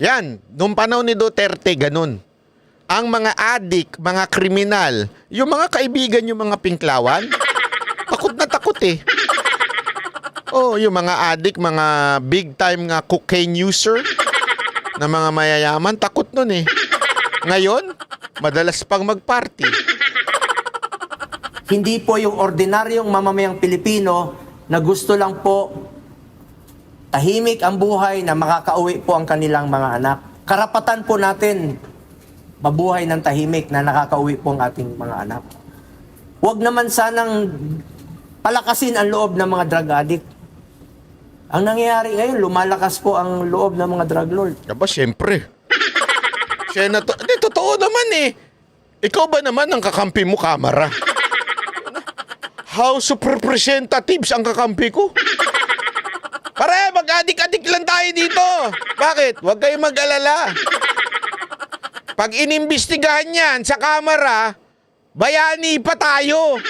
Yan, nung panahon ni Duterte, ganun. Ang mga addict, mga kriminal, yung mga kaibigan, yung mga pinklawan, takot na takot eh. Oh, yung mga addict, mga big time nga cocaine user na mga mayayaman, takot nun eh. Ngayon, madalas pang mag-party. Hindi po yung ordinaryong mamamayang Pilipino na gusto lang po tahimik ang buhay na makakauwi po ang kanilang mga anak. Karapatan po natin mabuhay ng tahimik na nakakauwi po ang ating mga anak. Huwag naman sanang palakasin ang loob ng mga drug addict. Ang nangyayari ngayon, lumalakas po ang loob ng mga drug lord. Aba, syempre. Senator, hindi, totoo naman eh. Ikaw ba naman ang kakampi mo, Kamara? House of Representatives ang kakampi ko? Pare, mag-adik-adik lang tayo dito. Bakit? Huwag kayong mag-alala. Pag inimbestigahan yan sa Kamara, bayani pa tayo.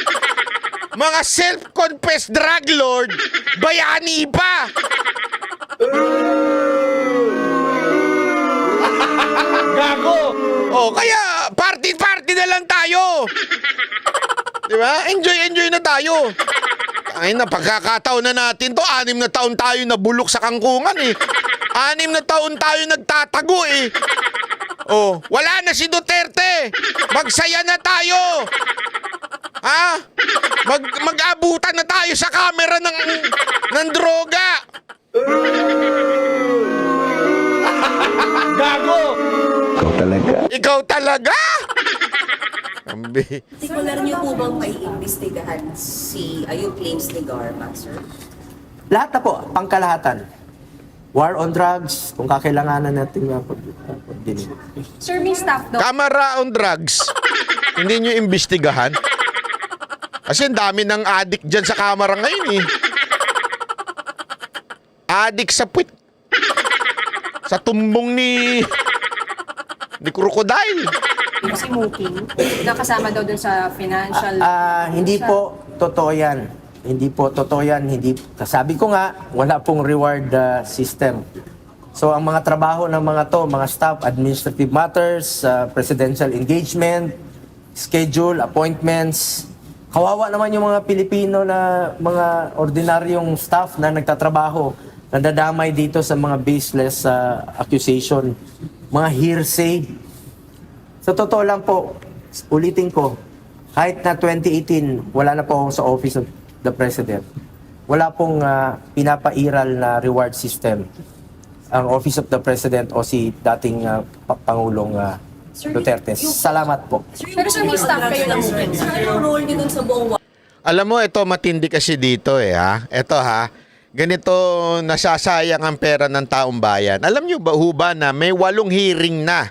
Mga self-confessed drug lord, bayani pa. Gago! Oh, kaya party-party na lang tayo. Di ba? Enjoy na tayo. Ay na, pagkakataon na natin to, 6 na taon tayo nabulok sa kangkungan eh. 6 na taon tayo nagtatago eh. Oh, wala na si Duterte. Magsaya na tayo. Ha? Mag-abutan na tayo sa camera ng droga. Gago! Ikaw talaga? Ambi. Particular niyo po bang maiimbestigahan si Ayub claims ni Garma, sir? Lahat na po, pangkalahatan. War on drugs, kung kakailanganan natin pagdinig. Sir, may staff daw. Kamara on drugs. Hindi nyo imbestigahan? Kasi ang dami ng addict dyan sa kamera ngayon eh. Addict sa puwit. Sa tumbong ni Crocodile. Smoking, nakasama daw dun sa financial... Hindi po totoo yan. Hindi po totoo yan. Sabi ko nga, wala pong reward system. So ang mga trabaho ng mga to, mga staff, administrative matters, presidential engagement, schedule, appointments. Kawawa naman yung mga Pilipino na mga ordinaryong staff na nagtatrabaho, nadadamay dito sa mga baseless accusation, mga hearsay. Sa totoo lang po, ulitin ko, kahit na 2018, wala na po ako sa Office of the President. Wala pong pinapairal na reward system ang Office of the President o si dating Pangulong Duterte. Salamat po. Pero sir, may staff kayo ng movement. Sir, anong role niyo dun sa buong... Alam mo, ito matindi kasi dito eh ha. Ito ha. Ganito nasasayang ang pera ng taong bayan. Alam nyo ba huba na may 8 hearing na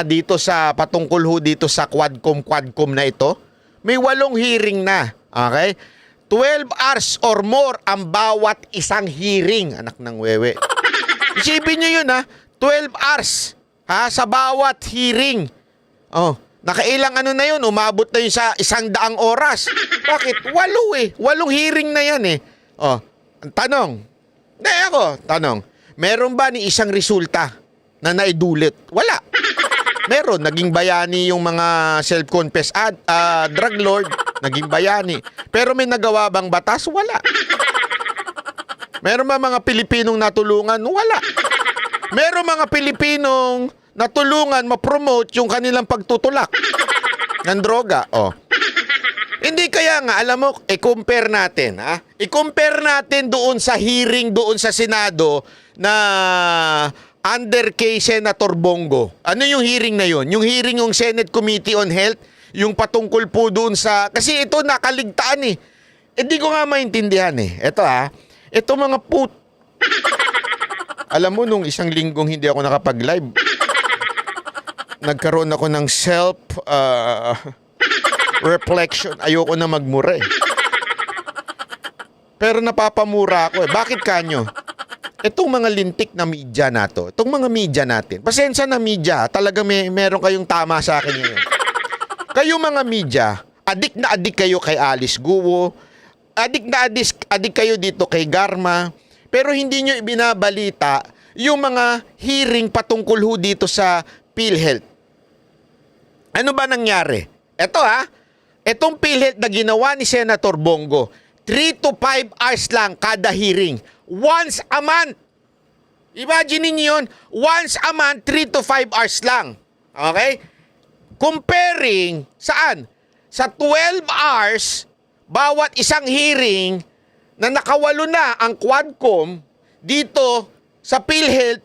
dito sa patungkol ho dito sa Quadcom na ito? May 8 hearing na. Okay? 12 hours or more ang bawat isang hearing. Anak ng wewe. Isipin nyo yun 12 hours sa bawat hearing. Oh, nakailang ano na yun? Umabot na yun sa 100 oras. Bakit? 8 eh. 8 hearing na yan eh. Oh, ang tanong. Tanong. Meron ba ni isang resulta na naidulit? Wala. Meron. Naging bayani yung mga self-confessed drug lord. Naging bayani. Pero may nagawa bang batas? Wala. Meron ba mga Pilipinong natulungan? Wala. Meron mga Pilipinong natulungan ma-promote yung kanilang pagtutulak ng droga. Oh. Hindi kaya nga, alam mo, i-compare natin. I-compare natin doon sa hearing doon sa Senado na under kay Senator Bongo. Ano yung hearing na yun? Yung hearing yung Senate Committee on Health, yung patungkol po doon sa... Kasi ito nakaligtaan eh. Hindi ko nga maintindihan eh. Ito ito mga Alam mo, nung isang linggong hindi ako nakapag-live, nagkaroon ako ng reflection. Ayoko na magmura eh. Pero napapamura ako eh. Bakit kanyo? Itong mga lintik na media nato, itong mga media natin, pasensya na media, talaga meron kayong tama sa akin ngayon. Kayo mga media, adik na adik kayo kay Alice Guo, adik na adik kayo dito kay Garma, pero hindi nyo ibinabalita yung mga hearing patungkol ho dito sa PhilHealth. Ano ba nangyari? Ito itong PhilHealth na ginawa ni Senator Bongo, 3 to 5 hours lang kada hearing. Once a month. Imagine niyo yun. Once a month, 3 to 5 hours lang. Okay? Comparing, saan? Sa 12 hours, bawat isang hearing na nakawalo na ang Quadcom dito sa PhilHealth,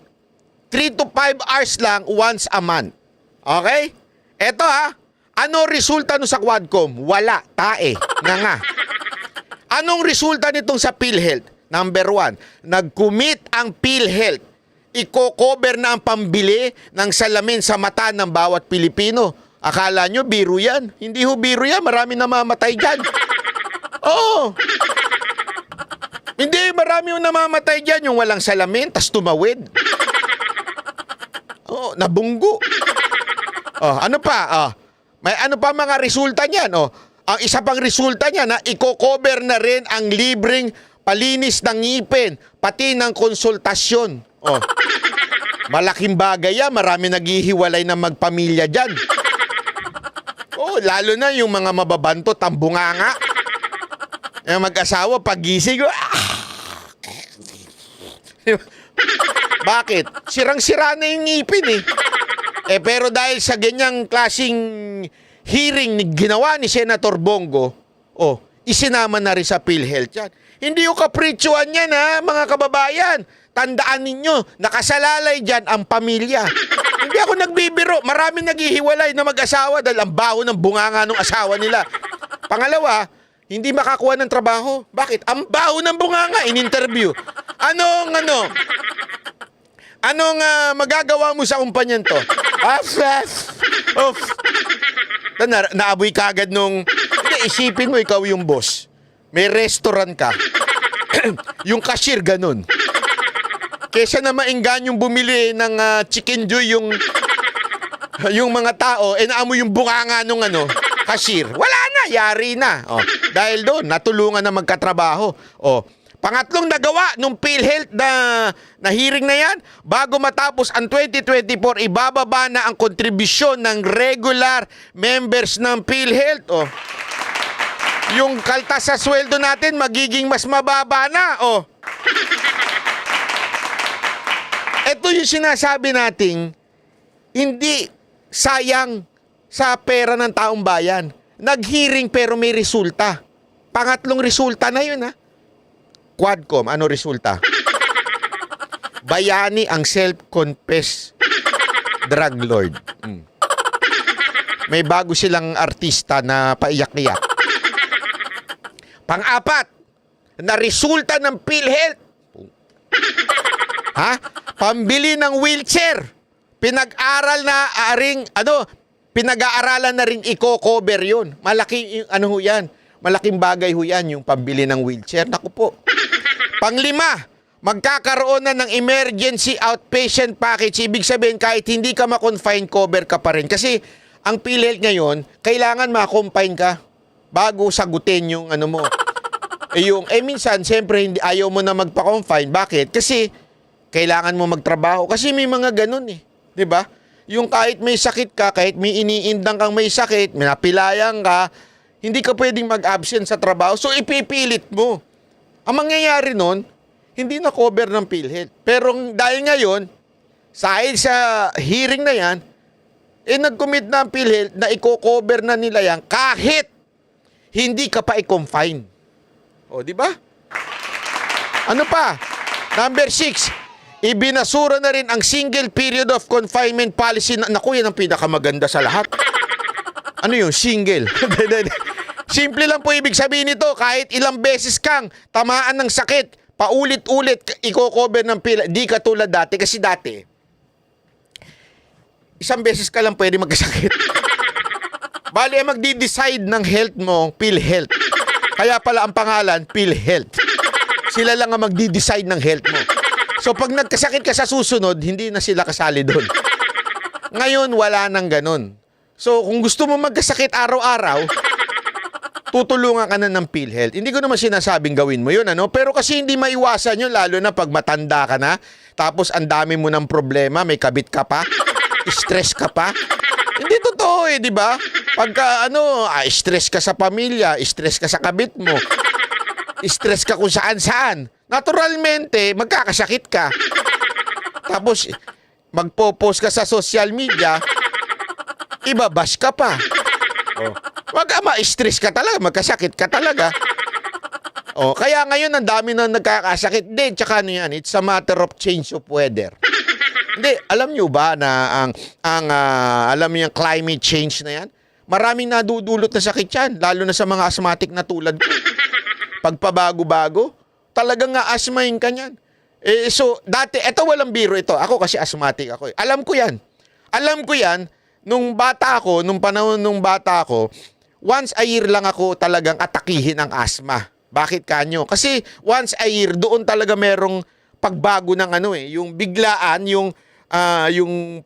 3 to 5 hours lang once a month. Okay? Eto Ano resulta no sa Quadcom? Wala, tae, nga. Anong resulta nitong sa PhilHealth? Number 1, nag-commit ang PhilHealth. Iko-cover na ang pambili ng salamin sa mata ng bawat Pilipino. Akala nyo, biro yan. Hindi ho biro yan. Marami namamatay dyan. Oo. Hindi, marami yung namamatay dyan. Yung walang salamin, tas tumawid. Oo, nabunggo. Oh, ano pa? May ano pa mga resulta niyan? Ang isa pang resulta niya na iko-cover na rin ang libreng palinis ng ngipin, pati ng konsultasyon. Malaking bagay yan. Marami naghihiwalay na magpamilya dyan. Lalo na yung mga mababantot, ang bunganga. Yung mag-asawa, pagising, bakit? Sirang-sira na yung ngipin pero dahil sa ganyang klaseng hearing ginawa ni Senator Bongo, isinama na rin sa PhilHealth yan. Hindi yung kapritsyohan yan, mga kababayan. Tandaan ninyo, nakasalalay dyan ang pamilya. Hindi ako nagbibiro. Maraming naghihiwalay na mag-asawa dahil ang baho ng bunganga ng asawa nila. Pangalawa, hindi makakuha ng trabaho. Bakit? Ang baho ng bunganga in-interview. Anong magagawa mo sa kumpanyan to? Naaboy ka agad nung... Hindi, isipin mo ikaw yung boss. May restaurant ka. Yung cashier ganun. Kesa na mainggan yung bumili ng chicken joy yung mga tao, naamoy yung bunganga nung cashier. Wala na, yari na. Dahil doon, natulungan na magkatrabaho. Pangatlong nagawa nung PhilHealth na hearing na yan, bago matapos ang 2024, ibababa na ang kontribusyon ng regular members ng PhilHealth. Yung kaltas sa sweldo natin, magiging mas mababa na. Ito yung sinasabi nating hindi sayang sa pera ng taong bayan. Nag-hearing pero may resulta. Pangatlong resulta na yun, Quadcom, ano resulta? Bayani ang self-confessed drug lord. May bago silang artista na paiyak-iyak. Pang-apat, na resulta ng PhilHealth. Pambili ng wheelchair. Pinag-aaralan na ring i-cover yun. Malaking, yan? Malaking bagay ho yan, yung pambili ng wheelchair. Naku po. Panglima, magkakaroon na ng emergency outpatient package. Ibig sabihin, kahit hindi ka ma-confine, cover ka pa rin. Kasi, ang PhilHealth ngayon, kailangan ma-confine ka bago sagutin yung mo. Minsan, siyempre, ayaw mo na magpa-confine. Bakit? Kasi, kailangan mo magtrabaho. Kasi may mga ganun Diba? Yung kahit may sakit ka, kahit may iniindang kang may sakit, may napilayang ka, hindi ka pwedeng mag-absent sa trabaho. So, ipipilit mo. Ang mangyayari nun, hindi na cover ng PhilHealth. Pero dahil ngayon, dahil sa hearing na yan, nag-commit na ang PhilHealth na i-cover na nila yan kahit hindi ka pa i-confine. Di ba? Ano pa? Number 6, ibinasura na rin ang single period of confinement policy. Naku, yan ang pinakamaganda sa lahat. Ano yun? Single. Simple lang po ibig sabihin nito. Kahit ilang beses kang tamaan ng sakit, paulit-ulit i-cover ng PhilHealth. Di ka tulad dati. Kasi dati, isang beses ka lang pwede magkasakit. Bali, magdi-decide ng health mo, PhilHealth. Kaya pala ang pangalan, PhilHealth. Sila lang ang magdi-decide ng health mo. So, pag nagkasakit ka sa susunod, hindi na sila kasali doon. Ngayon, wala nang ganun. So, kung gusto mo magkasakit araw-araw, tutulungan ka na ng PhilHealth. Hindi ko naman sinasabing gawin mo yun, Pero kasi hindi maiwasan yun, lalo na pag matanda ka na, tapos ang dami mo ng problema, may kabit ka pa, stress ka pa. Hindi totoo di ba? Pagka stress ka sa pamilya, stress ka sa kabit mo, stress ka kung saan-saan. Naturalmente, magkakasakit ka. Tapos, magpo-post ka sa social media, ibabash ka pa. Wag ka ma-stress ka talaga, magkasakit ka talaga. Kaya ngayon, ang dami na nagkakasakit. Hindi, tsaka yan, it's a matter of change of weather. Hindi, alam nyo ba na alam nyo yung climate change na yan? Maraming nadudulot na sakit yan, lalo na sa mga asthmatic na tulad ko. Pagpabago-bago, talagang nga asthmahin ka niyan. So, dati, eto walang biro ito. Ako kasi asthmatic ako. Alam ko yan. Alam ko yan, nung panahon nung bata ako, once a year lang ako talagang atakihin ang asthma. Bakit kanyo? Kasi once a year, doon talaga merong pagbago ng yung biglaan, yung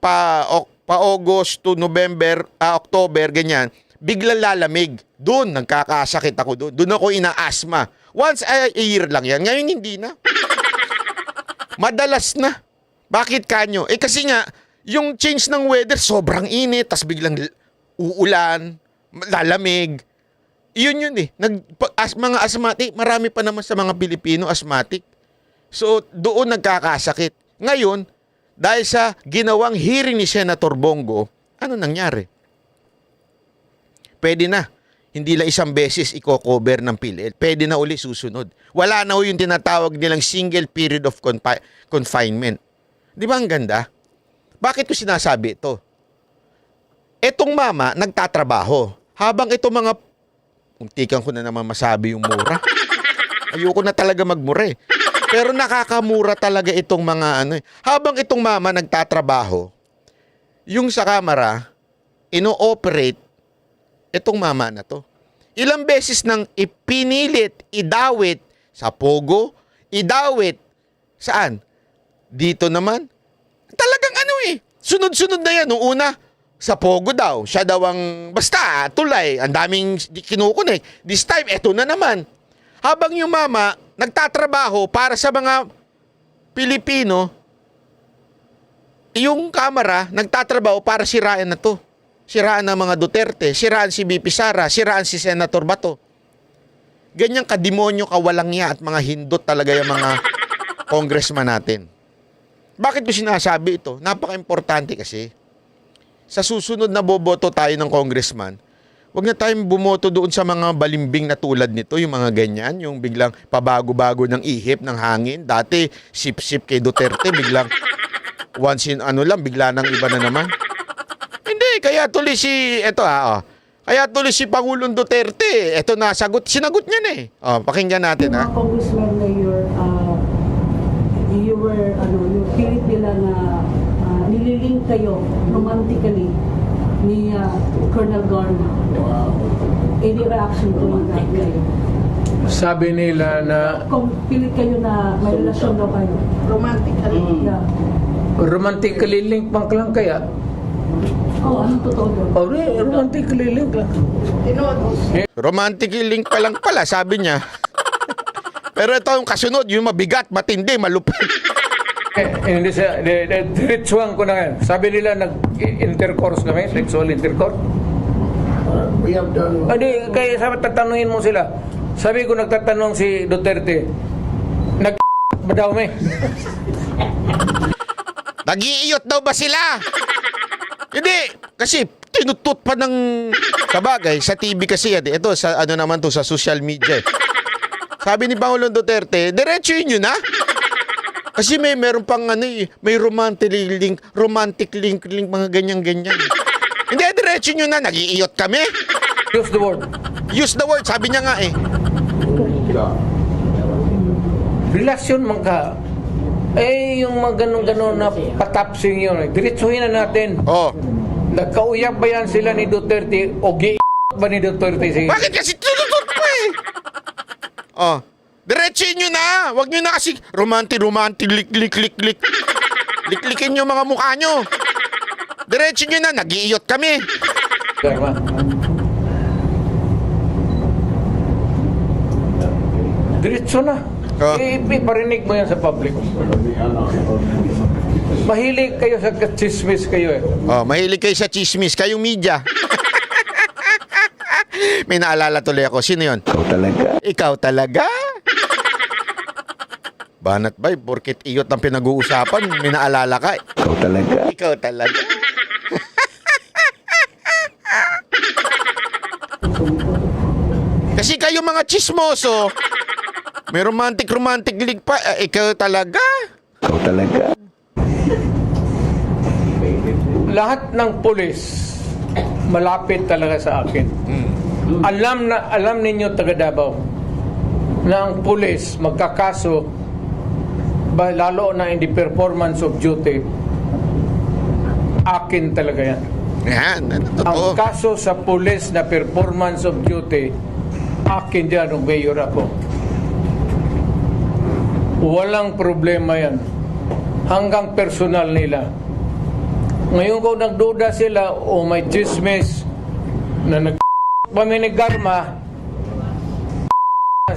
pa-August to November, October, ganyan, biglang lalamig. Doon, nagkakasakit ako doon. Doon ako ina-asthma. Once a year lang yan. Ngayon, hindi na. Madalas na. Bakit kanyo? Kasi nga, yung change ng weather, sobrang init, tas biglang uulan, lalamig. Yun eh. Mga asthmatic, marami pa naman sa mga Pilipino asthmatic. So, doon nagkakasakit. Ngayon, dahil sa ginawang hearing ni Senator Bongo, ano nangyari? Pwede na. Hindi lang isang beses i-cover ng PhilHealth. Pwede na uli susunod. Wala na yung tinatawag nilang single period of confinement. Di ba ang ganda? Bakit ko sinasabi ito? Etong mama, nagtatrabaho. Habang itong mga, untikan ko na naman masabi yung mura. Ayoko na talaga magmura eh. Pero nakakamura talaga itong mga Habang itong mama nagtatrabaho, yung sa kamera, ino-operate itong mama na to. Ilang beses nang ipinilit, idawit sa Pogo, idawit saan? Dito naman. Talagang sunod-sunod na yan. Noong una, sa Pogo daw. Siya daw ang, basta, tulay. Ang daming kinukunik. This time, eto na naman. Habang yung mama, nagtatrabaho para sa mga Pilipino, yung kamera, nagtatrabaho para sirain na to. Siraan ng mga Duterte, siraan si BP Sara, siraan si Senator Bato. Ganyang kademonyo, kawalangya at mga hindot talaga yung mga congressman natin. Bakit ko sinasabi ito? Napaka-importante kasi. Sa susunod na boboto tayo ng congressman, huwag na tayong bumoto doon sa mga balimbing na tulad nito, yung mga ganyan, yung biglang pabago-bago ng ihip, ng hangin. Dati, sip-sip kay Duterte, biglang once in bigla nang iba na naman. Hindi, kaya tuloy kaya tuloy si Pangulong Duterte. Ito na, sinagot niya na eh. Pakinggan natin ha. Congressman Mayor, yung pilit nila na nililing kayo romantically ni Colonel Garma. Any reaction to that kayo? Sabi nila na Kung pilit kayo na may relasyon daw kayo. Romantically? Yeah. romantically link pang lang kaya. Anong totoo doon? Romantically link lang. Romantic link pa lang pala, sabi niya. Pero ito yung kasunod, yung mabigat, matindi, malupit. Hindi siya, diretsuhan ko na yan. Sabi nila nag-intercourse kami, sexual intercourse. We have done... Kaya sabi, tatanungin mo sila. Sabi ko, nagtatanong si Duterte, ba daw may? Nag-iiyot daw ba sila? Hindi, kasi tinutut pa ng sabagay sa TV kasi yan. Ito sa naman to sa social media. Sabi ni Pangulong Duterte, diretsuhin nyo na. Kasi meron pang may romantic link, mga ganyan-ganyan. Hindi, diretso nyo na, nag-iiyot kami. Use the word. Use the word, sabi niya nga eh. Relasyon man ka. Yung mga ganon-ganon na patapsing yun. Diretsuhin na natin. Nagkauyak ba yan sila ni Duterte o ba ni Duterte? Bakit kasi tinutut pa eh? Diretsuhin nyo na. Huwag nyo na kasi romantic, lik. Liklikin nyo mga mukha nyo. Diretso nyo na, nag-iiyot kami. Diretso na. Iparinig mo yan sa public. Mahilig kayo sa chismis kayo eh. Mahilig kayo sa chismis. Kayong media. May naalala tuloy ako. Sino yun? Ikaw talaga. Ikaw talaga? Banat ba? Porket iyot ang pinag-uusapan, may naalala ka. Ikaw talaga. Ikaw talaga. Kasi kayo mga chismoso, may romantic link pa. Ikaw talaga. Ikaw talaga. Lahat ng pulis, malapit talaga sa akin. Alam ninyo taga Davao na ang pulis magkakaso lalo na in the performance of duty, akin talaga yan. Yan, Ang kaso sa pulis na performance of duty, akin dyan nung mayor ako. Walang problema yan. Hanggang personal nila. Ngayon kung nagduda sila o may chismis na kami ni Garma,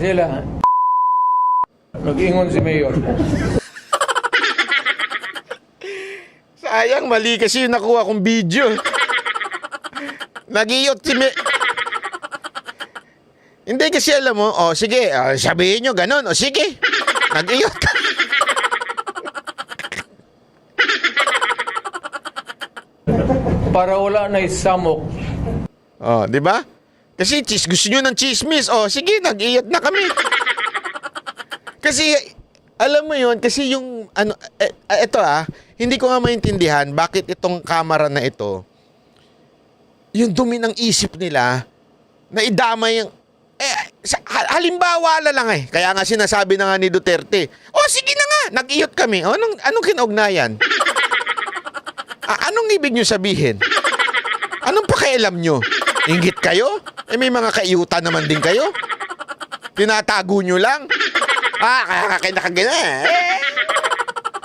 sila. Nag-ingon si mayor. Sayang, mali kasi yung nakuha kong video. Nag-iyot si Hindi kasi alam mo, sige, sabihin nyo ganun, sige, nag-iyot ka. Para wala na isamok. Di ba? Kasi gusto nyo ng chismis, sige, nag-iyot na kami. Kasi, alam mo yun, kasi yung, ito hindi ko nga maintindihan bakit itong kamera na ito, yung dumi ng isip nila, na idamay yung, halimbawa lang Kaya nga sinasabi na nga ni Duterte, sige na nga, nag-iyot kami. Anong kinugnayan? Anong ibig nyo sabihin? Anong pakialam nyo? Inggit kayo? May mga kaiyutan naman din kayo? Tinatago nyo lang? Kaya kayo nakagana.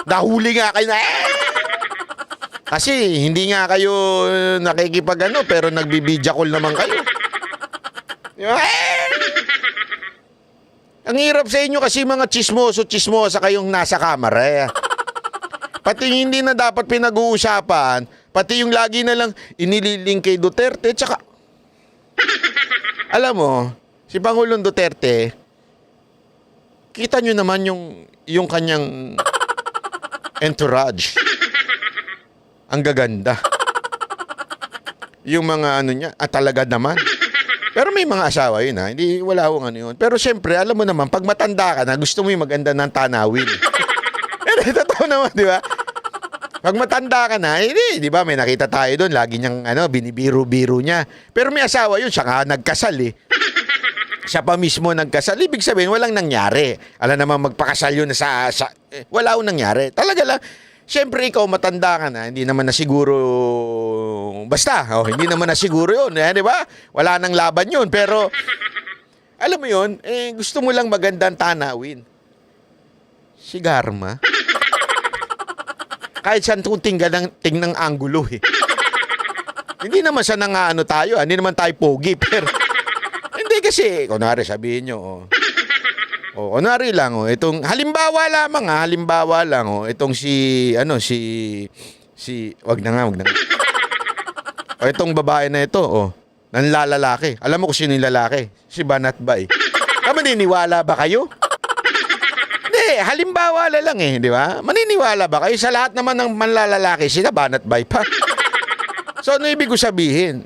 Nahuli nga kayo na. Kasi hindi nga kayo nakikipag pero nagbibidya call naman kayo. Ang hirap sa inyo kasi mga chismosa kayong nasa kamera. Pati hindi na dapat pinag-uusapan, pati yung lagi na lang inililing kay Duterte, tsaka alam mo, si Pangulong Duterte, kita nyo naman yung kanyang entourage. Ang gaganda. Yung mga niya, talaga naman. Pero may mga asawa yun hindi wala akong yun. Pero syempre, alam mo naman, pag matanda ka na, gusto mo yung maganda ng tanawin. Totoo naman, di ba? Pag matanda ka na, di ba, may nakita tayo doon, lagi niyang binibiro-biro niya. Pero may asawa yun, siya nga nagkasal Siya pa mismo nagkasal. Ibig sabihin, walang nangyari. Alam naman, magpakasal yun wala akong nangyari. Talaga lang, syempre ikaw matanda ka na, hindi naman na siguro, basta, hindi naman na siguro yun, di ba? Wala nang laban yun. Pero, alam mo yun, gusto mo lang magandang tanawin. Si Garma. Kahit saan kung tingnang anggulo Hindi naman siya tayo, hindi naman tayo pogi, pero hindi kasi, kunwari sabihin nyo, kunwari lang, itong, halimbawa lang, itong wag na nga. Itong babae na ito, nanlalalaki. Alam mo kung sino yung lalaki? Si Banat Bay. Maniniwala ba kayo? Hindi, halimbawa lang di ba? Maniniwala ba kayo? Sa lahat naman ng manlalalaki, sila Banat Bay pa. So, ano ibig ko sabihin?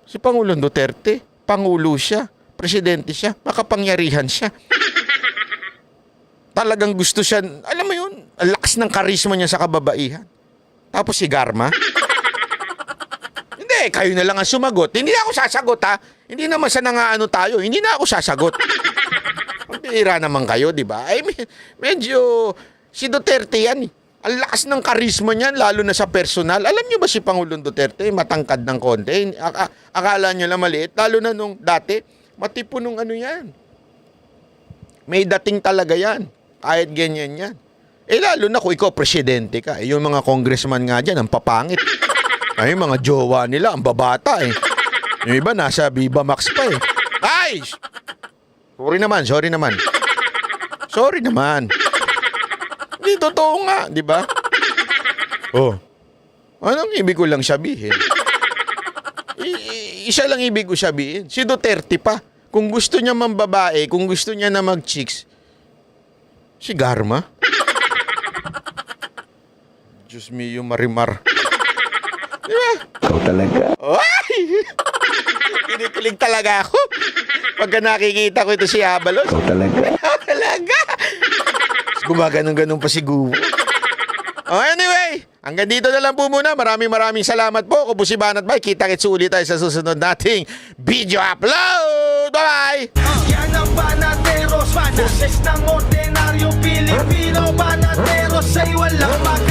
Si Pangulong Duterte, Pangulo siya, Presidente siya, makapangyarihan siya. Talagang gusto siya, alam mo yun, ang lakas ng karisma niya sa kababaihan. Tapos si Garma, hindi, kayo na lang ang sumagot. Hindi na ako sasagot Hindi naman sa tayo, hindi na ako sasagot. Pagpira naman kayo, di ba? Medyo, si Duterte yan Ang lakas ng karisma niyan, lalo na sa personal. Alam niyo ba si Pangulong Duterte, matangkad ng konti? Akala niyo lang maliit, lalo na nung dati, matipo nung yan. May dating talaga yan. Kahit ganyan yan. Lalo na kung ikaw presidente ka. Yung mga congressman nga dyan, ang papangit. Yung mga jowa nila, ang babata Yung iba, nasa Viva Max pa Ay! Sorry naman. Hindi, totoo nga, di ba? Anong ibig ko lang sabihin? Isa lang ibig ko sabihin. Si Duterte pa. Kung gusto niya mambabae, kung gusto niya na mag-chicks, si Garma. Diyos mio, Marimar. Di ba? Ikaw talaga. Ay! Kinikilig talaga ako. Pagka nakikita ko ito si Abalos. Ikaw talaga. Talaga. Gumaganong-ganong pa siguro. Anyway, Hanggang dito na lang po muna. Maraming salamat po. Ako po si Banat Bay. Kita-kits ulit tayo sa susunod nating video upload. Bye-bye! Yan ang Banateros, boses ng ordinaryong Pilipino. Banateros ay walang